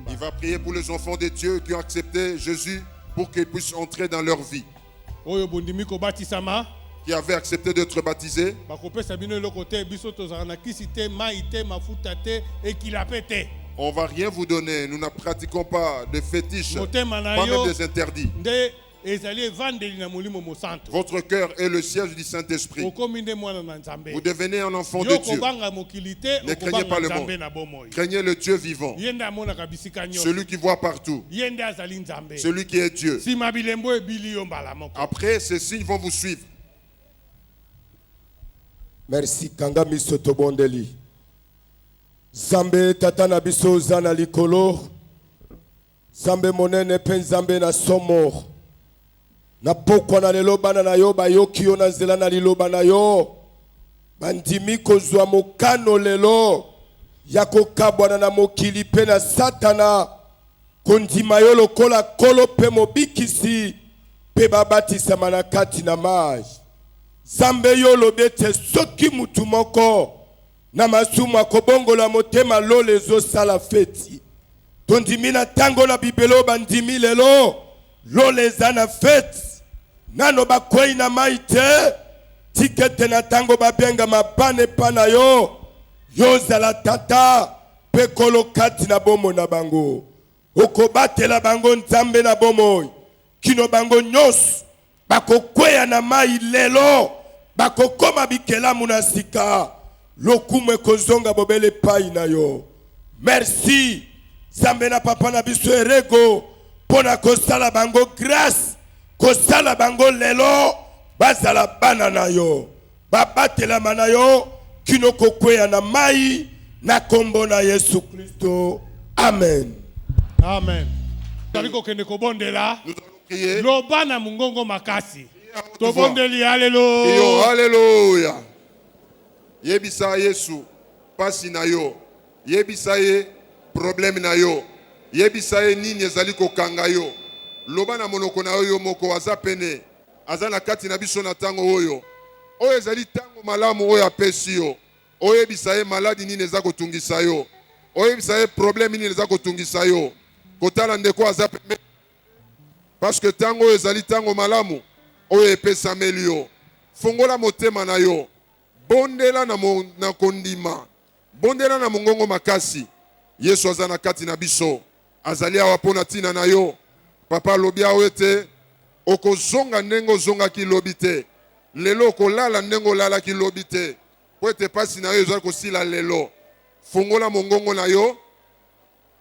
Il va prier pour les enfants de Dieu qui ont accepté Jésus pour qu'ils puissent entrer dans leur vie. Qui avaient accepté d'être baptisés. On ne va rien vous donner. Nous ne pratiquons pas de fétiches, pas même des interdits. Votre cœur est le siège du Saint-Esprit. Vous devenez un enfant de Dieu. Ne craignez pas le monde. Craignez le Dieu vivant. Celui qui voit partout. Celui qui est Dieu. Après, ces signes vont vous suivre. Merci Kanga Misoto Bondeli. Zambe tatana biso zana likolo. Zambe monene pen zambe na somo. Na pokwa na lelo bana na yo bayoki yo na nzela na liloba na yo. Bandimi kozwa mokano lelo. Yako kabwana na mokili pe na satana. Kondima yo lokola kolo pe mobikisi. Pe babatisa manakati na maji. Zambe yo lobete soki mutu moko. Na masumu akobongola motema lo lezo sala feti. Tondimi na tango na bibelo bandimi lelo. Lo lezana feti. Nano bakwei na maite. Tikete na tango babenga mabane pana yo. Yo zala tata. Pekolo kati na bomo na bango. Okobate la bango nzambe na bomo. Kino bango nyos. Bako kwea na mai lelo. Bako koma bikela munasika. Lokume kozonga bobele pai na yo. Merci. Zambe na papa na biso erego. Pona kosala bango grâce. Kosala bango lelo. Bazala bana na yo. Babatela mana yo. Kino kokwea na mai. Na kombo na Yesu Kristo. Amen. Amen. Taliko kende kobondela. Nous allons prier. Lobana mungongo makasi. Tobondeli hallelujah. Hallelujah. Yebisa Yesu pasi na yo. Yebisa ye problème na yo. Yebisa ye nini ezali kokanga yo. Loba na monoko na yo moko aza pene. Aza na kati na biso na tango oyo. Oyo ezali tango malamu oyo apesi yo. Oyo yebisa ye maladi nini eza kotungisa yo. Oyo yebisa ye problème nini eza kotungisa yo. Kotala ndeko aza pene. Parce que tango oyo ezali tango malamu. Oyo epesameli yo. Fongola motema na yo. Bondela na kondima. Bondela na mongongo makasi. Yesu aza na kati na biso. Azali awa pona tina na yo. Papa lobia wete. Okozonga nengo zonga ki lobite. Lelo kolala nengo lala ki lobite. Kwete pasi na yo ezali kosila lelo. Fongola mongongo na yo.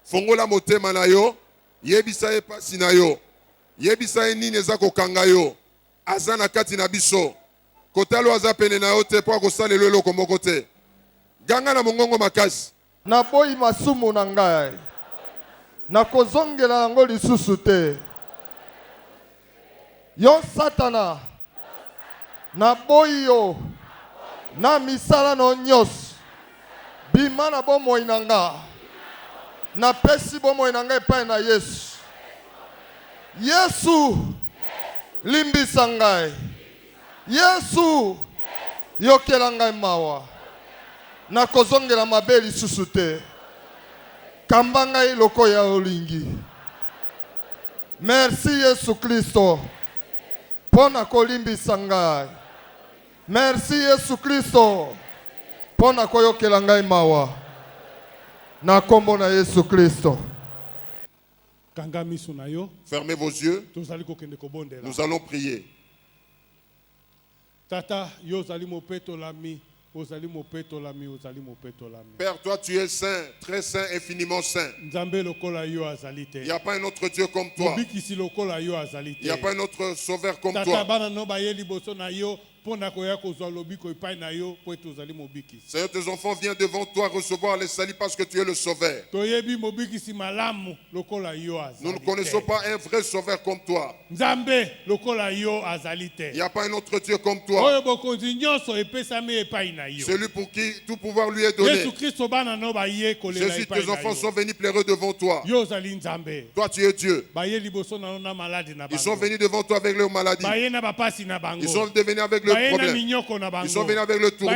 Fongola motema na yo. Yebisa ye pasi na yo. Yebisa ye nini eza kokanga yo. Aza na kati na biso. Kotalo aza pene na yo te po akosala eloko moko te. Ganga na mongongo makasi. Na boyi masumu na ngai. Na kozongela yango lisusu te. Yo satana. Na boyi yo. Na misala no nyos. Bima na bomoi na nga. Na pesi bomoi na nga epai na Yesu. Yesu. Limbisa ngai. Yesu. Yokela ngai mawa. Na kozongela mabe lisusu te. Kamba ngai loko ya olingi. Merci Yesu Kristo. Pona kolimbisa ngai. Merci Yesu Kristo. Pona koyokela ngai mawa. Na kombo na Yesu Kristo. Fermez vos yeux. Nous allons prier. Tata, yo zali mopeto lami. Père, toi tu es saint, très saint, infiniment saint. Il n'y a pas un autre Dieu comme toi. Il n'y a pas un autre sauveur comme toi. Seigneur, tes enfants viennent devant toi recevoir les saluts parce que tu es le sauveur. Nous ne connaissons pas un vrai sauveur comme toi. Il n'y a pas un autre Dieu comme toi. Celui pour qui tout pouvoir lui est donné. Jésus, tes enfants sont venus pleureux devant toi. Toi, tu es Dieu. Ils sont venus devant toi avec leurs maladies. Ils sont venus avec le problème. Ils sont venus avec le tourment.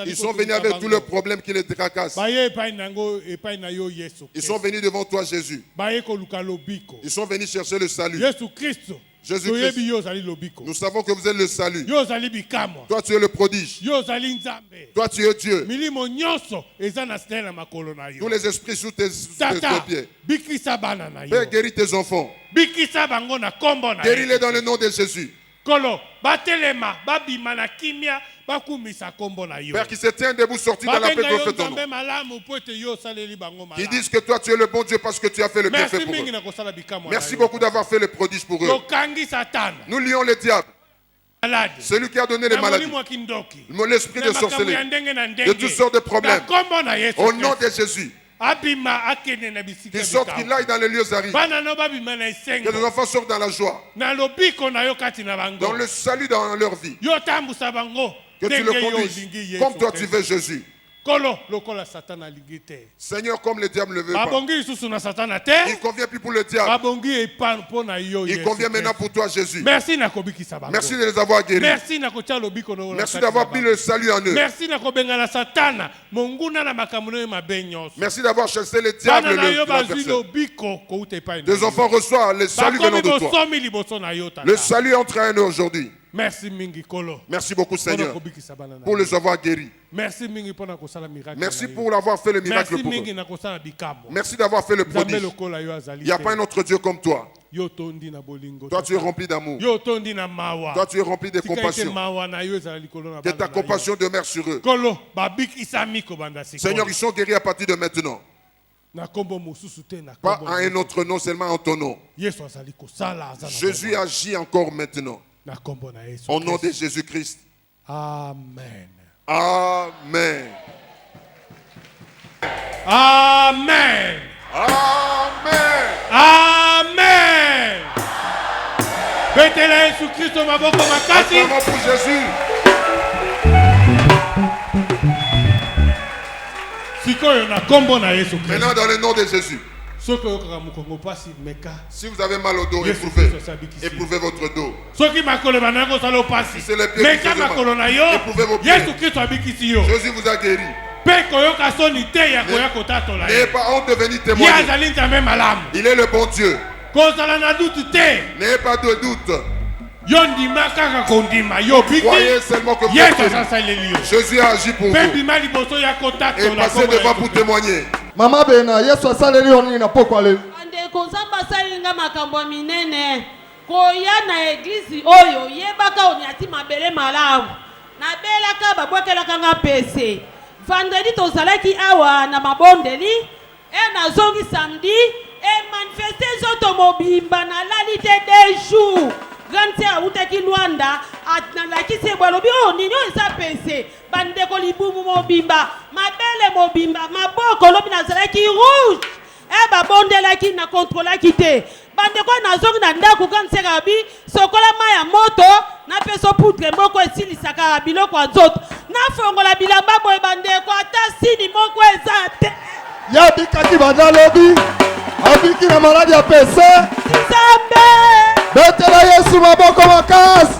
Ils sont venus avec tous les problèmes qui les tracassent. Ils sont venus devant toi, Jésus. Ils sont venus chercher le salut. Jésus-Christ, nous savons que vous êtes le salut. Toi, tu es le prodige. Toi, tu es Dieu. Tous les esprits sous tes pieds. Père, guéris tes enfants. Guéris-les dans le nom de Jésus. Père, qui se tient debout, sorti dans la paix de ton nom. Qui disent que toi tu es le bon Dieu parce que tu as fait le bienfait pour eux. Merci beaucoup d'avoir fait le prodige pour eux. Nous lions le diable. Celui qui a donné les maladies, l'esprit de sorcellerie, de toutes sortes de problèmes. Au nom de Jésus. Qu'ils sortent, qu'ils aillent dans les lieux arides. Que les enfants sortent dans la joie. Dans le salut dans leur vie. Que tu le conduises comme toi tu veux, Jésus. Seigneur, comme le diable ne le veut pas. Il ne convient plus pour le diable. Il convient maintenant pour toi, Jésus. Merci de les avoir guéris. Merci d'avoir mis le salut en eux. Merci d'avoir chassé le diable de l'adversaire. Tes enfants reçoivent le salut venant de toi. Le salut entre en eux aujourd'hui. Merci beaucoup, Seigneur, pour les avoir guéris. Merci pour l'avoir fait le miracle pour eux. Merci d'avoir fait le prodige. Il n'y a pas un autre Dieu comme toi. Toi, tu es rempli d'amour. Toi, tu es rempli de compassion. Que ta compassion demeure sur eux. Seigneur, ils sont guéris à partir de maintenant. Pas à un autre nom, seulement en ton nom. Jésus agit encore maintenant. Au nom de Jésus-Christ. Amen. Amen. Amen. Amen. Amen. Betela Yesu Kristo maboko makasi. Acclamons pour Jésus. Sikoyo na kombo na Yesu Kristo. Maintenant dans le nom de Jésus. Si vous avez mal au dos, éprouvez votre dos. Si c'est les pieds qui font mal, éprouvez vos pieds. Jésus vous a guéri. N'ayez pas honte de venir témoigner. Il est le bon Dieu. N'ayez pas de doute. Croyez seulement que vous êtes guéri. Jésus a agi pour vous. Et passez devant pour témoigner. Mama Bena, Yesu asaleli oni na poko ale. Ande kozamba salinga makambo minene. Koya na eglise oyo yebaka oni ati mabele malamu. Na belaka babwakelaka nga PC. Vendredi tozalaki awa na mabondeli na zongi samedi manifester zoto mobimba na lalite des jours. Ganti a utaki Luanda atlakise balobi ninyo eza PC bandeko libumu mobimba mabele mobimba maboko lobi nazalaki rouge babondelaki na contrôlaki te bandeko nazongi na ndako kanti kabi sokola maya moto na peso poutre moko esilisaka biloko ya nzoto nafongola bilamba boye bandeko ata sini moko eza te ya bikaki badalobi abiki na maladi ya PC Nzambe betela Yesu maboko makasi.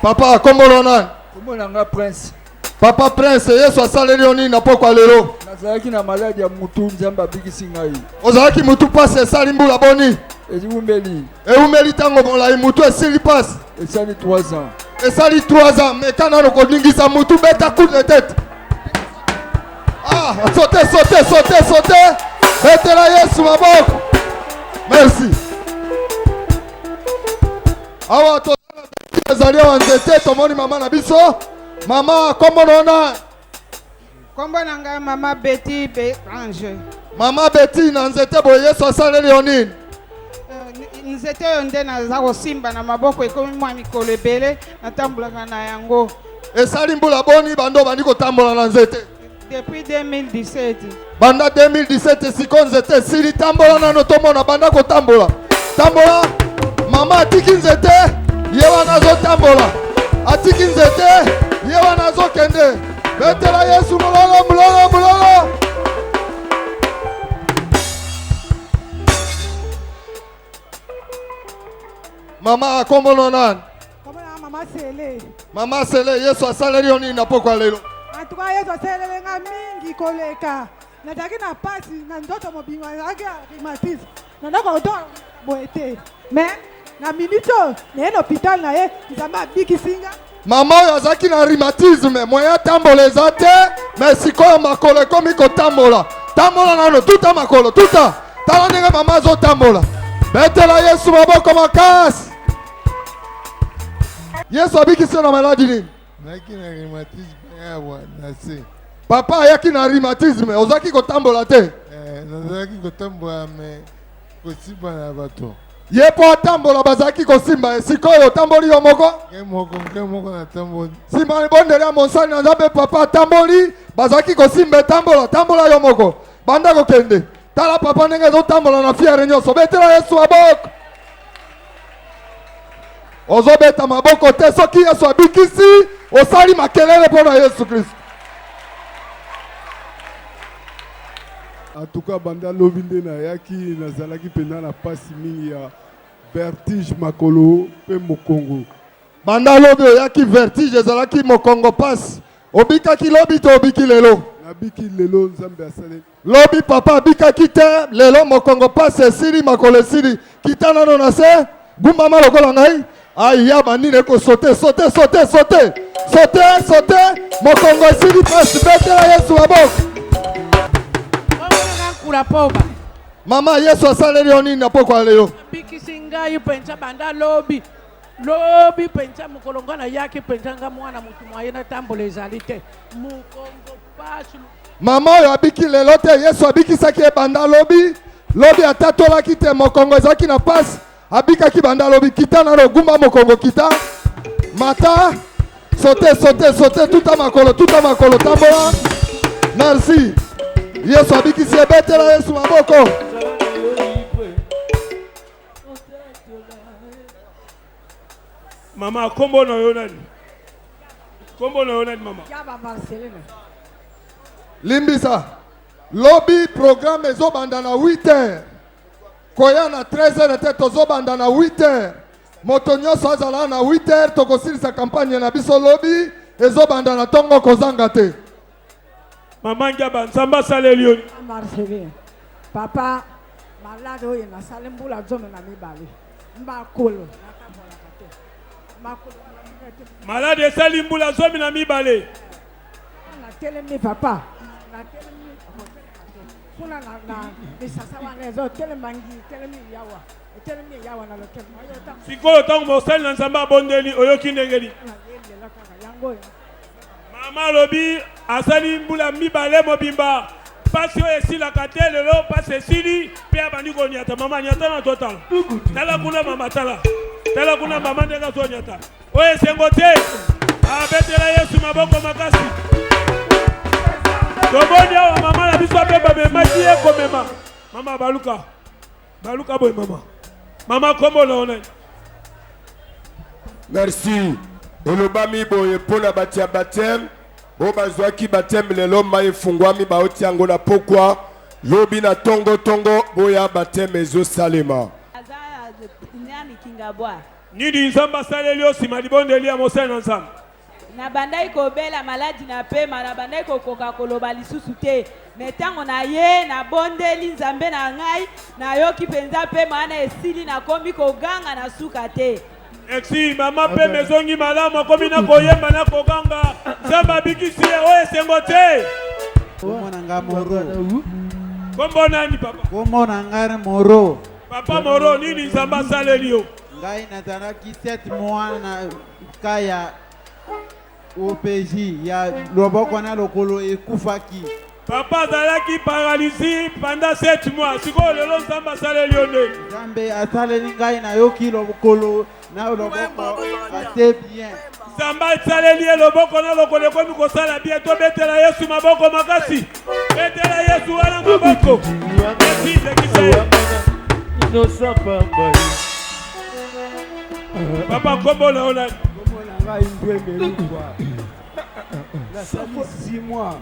Papa kombolo nani? Kombolo Prince. Papa Prince, Yesu asaleli oni na poko lelo. Nazalaki na maladi ya mutu Nzambe abikisi ngai. Ozalaki mutu pasi esali mbula boni. Eumeli. Eumeli tango molai mutu esili pasi. Esali 3 ans. Et ça dit 3 ans. Mais quand on a connu ça, moutou bête à coup de tête. Ah, sautez, sautez, sautez, sautez. Mettez la yes ma bok. Merci. Awa to zali wa nzete tomoni mama na biso. Mama kombo nona. Kombo nanga mama Betty Ange. Mama Betty na nzete boye Yesu asaleli onini. Nzete oyo nde naza kosimba na maboko ekomi mwa mikolo ebele natambulaka na yango. Esali mbula boni bando bandi kotambola na nzete. Depuis 2017. Banda 2017 siko nzete sili tambola nano tomona banda kotambola. Tambola mama atiki nzete ye wana zo tambola. Atiki nzete ye wana zo kende. Betela Yesu mulolo mulolo mulolo. Mama kombo nonani. Kombo na mama Sele. Mama Sele Yesu asaleli onini na pokwa lelo. Atuka Yesu asaleli nga mingi koleka. Nataki na pasi na ndoto mobimba yake rhumatisme. Nandoka otoa boete. Mais na minute na hôpital na ye nzambe abikisinga. Mama oyo azaki na rhumatisme moya tambola eza te mais sikoyo makolo ekomi kotambola. Tambola nano tuta makolo tuta. Tala ndenge mama azotambola. Betela Yesu maboko makasi. Yesu abikisi na maladi nini? Naki na rhumatisme yawa nase. Papa ayaki na rhumatisme ozaki kotambola te. Nazaki kotambola me kosimba na bato. Ye po atambola bazaki kosimba esikoyo otamboli yo moko? Ke moko na tamboli. Simba libondeli ya monsali na nzambe papa atamboli bazaki kosimba etambola tambola yo moko. Banda kokende. Tala papa ndenge ezotambola na fiere nyonso. Betela Yesu maboko. Ozobeta maboko te soki Yesu abikisi osali makelele mpona Yesu Kristo. En tout cas, banda lobi nde na yaki nazalaki pena na pasi mingi ya vertige makolo pe mokongo. Banda lobi oyaki vertige ezalaki mokongo pasi. Obikaki lobi to obiki lelo. Nabiki lelo nzambe asale. Lobi papa abikaki te lelo mokongo pasi esili makolo esili. Kita nano na se gumbama lokola ngai. Aya banine ko sauter sauter sauter sauter. Sauter sauter mokongo esili pasi betela Yesu maboko. Mama Yesu asaleli onini na pokwa leo. Bikisi ngai pencha banda lobi. Lobi pencha mukolonga na yaki pencha nga mwana mutu mwaye na tambola ezali te. Mukongo pasu. Mama oyo abiki lelo te Yesu abikisaki banda lobi. Lobi atatolaki te mokongo ezalaki na pasi. Abikaki banda lobi kita na rogumba mokongo kita. Mata sauter sauter sauter tuta makolo tambola. Merci. Yesu abikisi betela Yesu maboko. Mama kombo na yo nani? Kombo na yo nani mama? Yaba Marcelina. Limbisa. Lobby programme ezobanda na 8h. Koya na 13h te tozobanda na 8h. Moto nyonso azala na 8h tokosilisa campagne na biso lobby ezobanda na tongo kozanga te. Mama ngaba nzamba saleli yo. Marcelina. Papa malade oyo na salembula zono na mibale. Mbakolo. Malade esali mbula zomi na mibale. Na telemi papa. Na telemi kuna na bisasa wana ezo telemangi telemi yawa. Telemi yawa na lokel. Sikoyo tango mosali na nzamba bondeli oyoki ndengeli. Mama lobi asali mbula mibale mobimba. Pasi oyo esilaka te lelo pasi esili pe abandi konyata mama nyata na total. Tala kuna mama tala. Tala kuna mama ndenge azonyata. Oye sengo te. Abetela Yesu maboko makasi. Toboni awa mama na biso pe bamema tie komema. Mama baluka. Baluka boy mama. Mama kombo na ona. Merci. Olobami boye pona batia baptême. O bazwaki baptême lelo mai fungwami baoti yango na pokwa. Lobi na tongo tongo boya baptême ezo salema. Nidi nzamba saleli osima libondeli ya mosali na nzamba. Na bandai kobela maladi na pema na bandai kokoka koloba lisusu te. Metango na ye na bondeli nzambe na ngai na yoki penza pema na esili na kombi koganga na suka te. Merci, maman pe mezongi malamu komina koyemba na koganga. Zamba bikisi oye sengote. Kombo nanga Moro. Kombo nani papa? Kombo nanga Moro. Papa Moro nini nzamba salelio? Ngai nazalaki 7 mois na kaya OPJ ya loboko na lokolo ekufaki. Papa azalaki paralysé pendant 7 mois. Siko lelo nzamba salelio nde. Nzambe asaleli ngai na yoki lokolo na loboko assez bien. Nzamba asaleli loboko na lokolo ekomi kosala bien. To betela Yesu maboko makasi. Betela Yesu wana maboko. Merci Zekisa. Innocent papa. Papa kombo na ona. Kombo na ngai ndwenge lukwa. Nasali 6 mois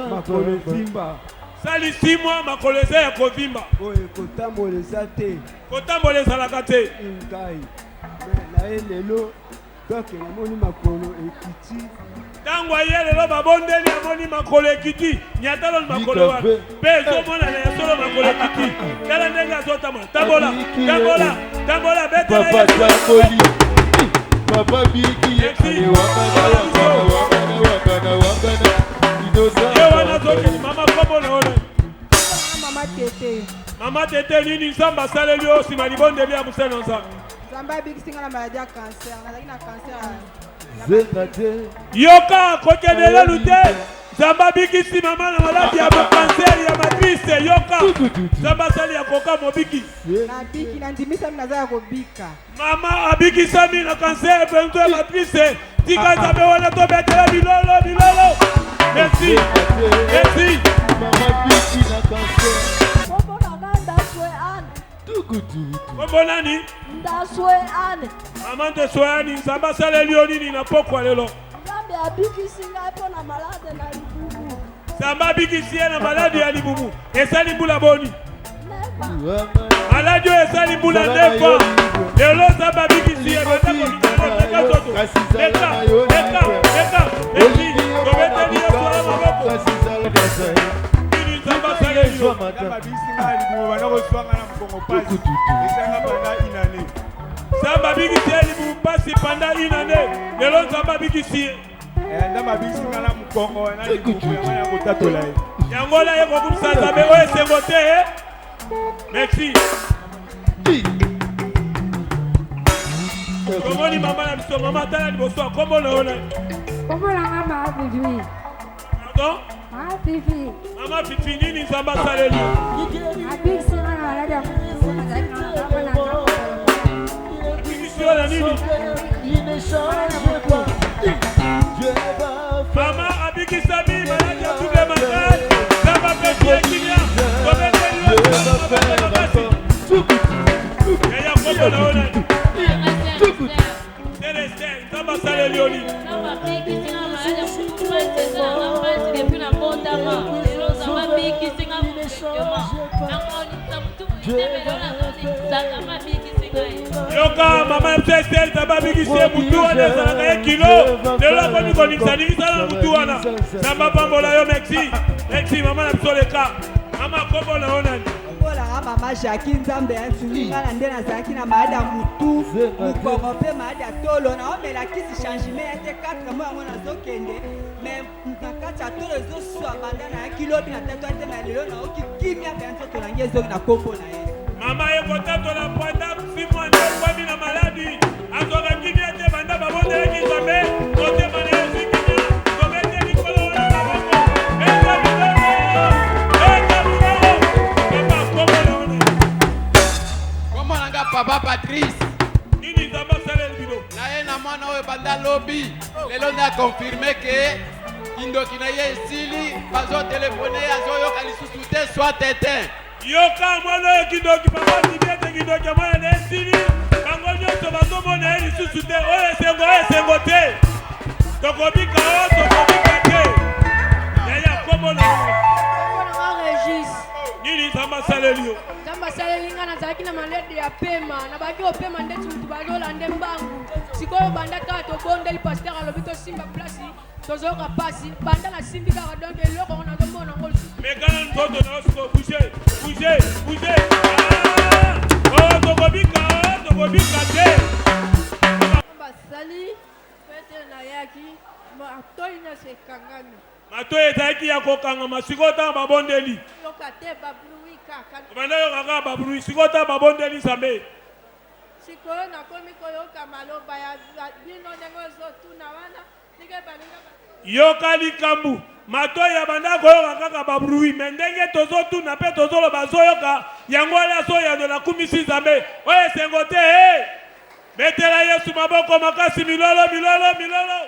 makolo vimba. Sali 6 mois makolo eza ya kovimba. Oye kotamboleza te. Kotambolezalaka te. Ngai. Naye lelo donc namoni makolo ekiti. Tango aye lelo babondeli amoni makolo ekiti. Nyatalo makolo wana. Pe ezomona na yasolo makolo ekiti. Tala ndenge azotama. Tambola. Tambola. Tambola betela Yesu. Papa tamboli. Papa biki. Mama kombo na ona. Mama tete. Mama tete nini nzamba saleli o sima libondeli ya musena nza. Nzamba bikisinga na maladie ya cancer. Nazaki na cancer. Yoka kokedela lute. Nzamba bikisi mama na maladie ya cancer ya matrice yoka. Nzamba sali ya koka mobiki. Na biki na ndimisa mina za kobika. Mama abikisa mina cancer bento ya matrice. Tika nzambe wana to betela bilolo bilolo. Merci. Merci. Mama biki na cancer. Kombo nanga Ndaswe Anne. Kombo nani? Ndaswe Anne. Mama Ndaswe Anne nzamba saleli nini na pokwa lelo. Nzambe abikisi ngai mpo na malade na libumu. Nzamba abikisi na malade ya libumu. Esali mbula boni. Malade esali mbula nefa. Lelo nzamba abikisi ya batako lingana na toto. Leka. Merci. Kobeteli ya kwa maboko. Nini nzamba saleli yo. Nzamba bisinga libumu banako swanga na mkongo pasi. Esanga bana inane. Nzamba bikisi libumu pasi panda inane. Lelo nzamba bikisi. Nzamba bisinga na mkongo na libumu ya kotatola. Yangola ye kokumisa nzambe oyo esengo te. Merci. Komoni mama na biso mama tala liboso kombo na ona. Kombo nanga Mama Fifi. Pardon? Mama Fifi. Mama Fifi nini nzamba saleli? Abikisi na malade ya cancer. Nazaki na kama na kama. Abikisi na nini? Mama abikisa mi malade ya double malade. Nzamba pesi kinya. Kobeteli yo. Yaya kombo na ona. Nzamba saleli oni. Nzamba bikisi na malade ya cancer. Depuis la bondama, les gens bikisi nga mshoma. Yoka mama mtesel tababikisi mutu wana zalaka ye kilo. Lelo koni konikisani sana mutu wana. Namba pambola yo merci. Merci mama na psoleka. Mama kombo na ona. Kombola mama Jackie Nzambe asunga na ndena zaki na maada mutu. Mukongo pe maada tolo na omela kisi changement ete 4 mois ngona zokende. Mais mtakata tolo zo swa bandana ya kilo bina tatu ate na lelo na oki kimia penzo tolangie zo na kombo na ye. Mama ye kotato la pointa 6 mois de kwa mina maladi. Azoka kimia te banda babonde ya Nzambe. Kote mana ya zikina. Komete nikolo wana babongo. Eka bilolo. Eka bilolo. Papa kombo na ona. Kombo nanga Papa Patrice. Nini Nzamba saleli bino. Na ye na mwana oyo banda lobi. Lelo na confirme que Indoki na ye esili bazo telefone azoyoka lisusu te soit tetin. Yoka mwana kidoki papa tibete kidoki mwana na esili. Bango nyonso bazomona ye lisusu te. Oyo esengo te. Tokobika o tokobika te. Yaya kombo na Regis. Nini Nzamba saleli yo. Nzamba saleli nga nazalaki na malade ya pema. Nabaki opema ndeti mutu bazolanda mbangu. Sikoyo banda kaka tobondeli pasteur alobi tosimba place tozoyoka pasi banda nasimbi kaka donc eloko ngo nazomona ngo lisusu. Mekana ntoto na osiko bouger. Ah! Oh tokobika te. ezali pete na yaki matoi na sekangami matoi ezalaki ya kokangama sikoyo ntango babondeli yoka te babrui kaka obanda yoka kaka babrui sikoyo ntango babondeli nzambe sikoyo nakomi koyoka maloba ya bino ndenge ozotuna wana ndenge baninga yoka likambu matoi ya banda koyoka kaka babrui me ndenge tozotuna mpe tozoloba zoyoka yango wana azoyano nakumisi nzambe oyo esengo te betela yesu maboko makasi milolo milolo milolo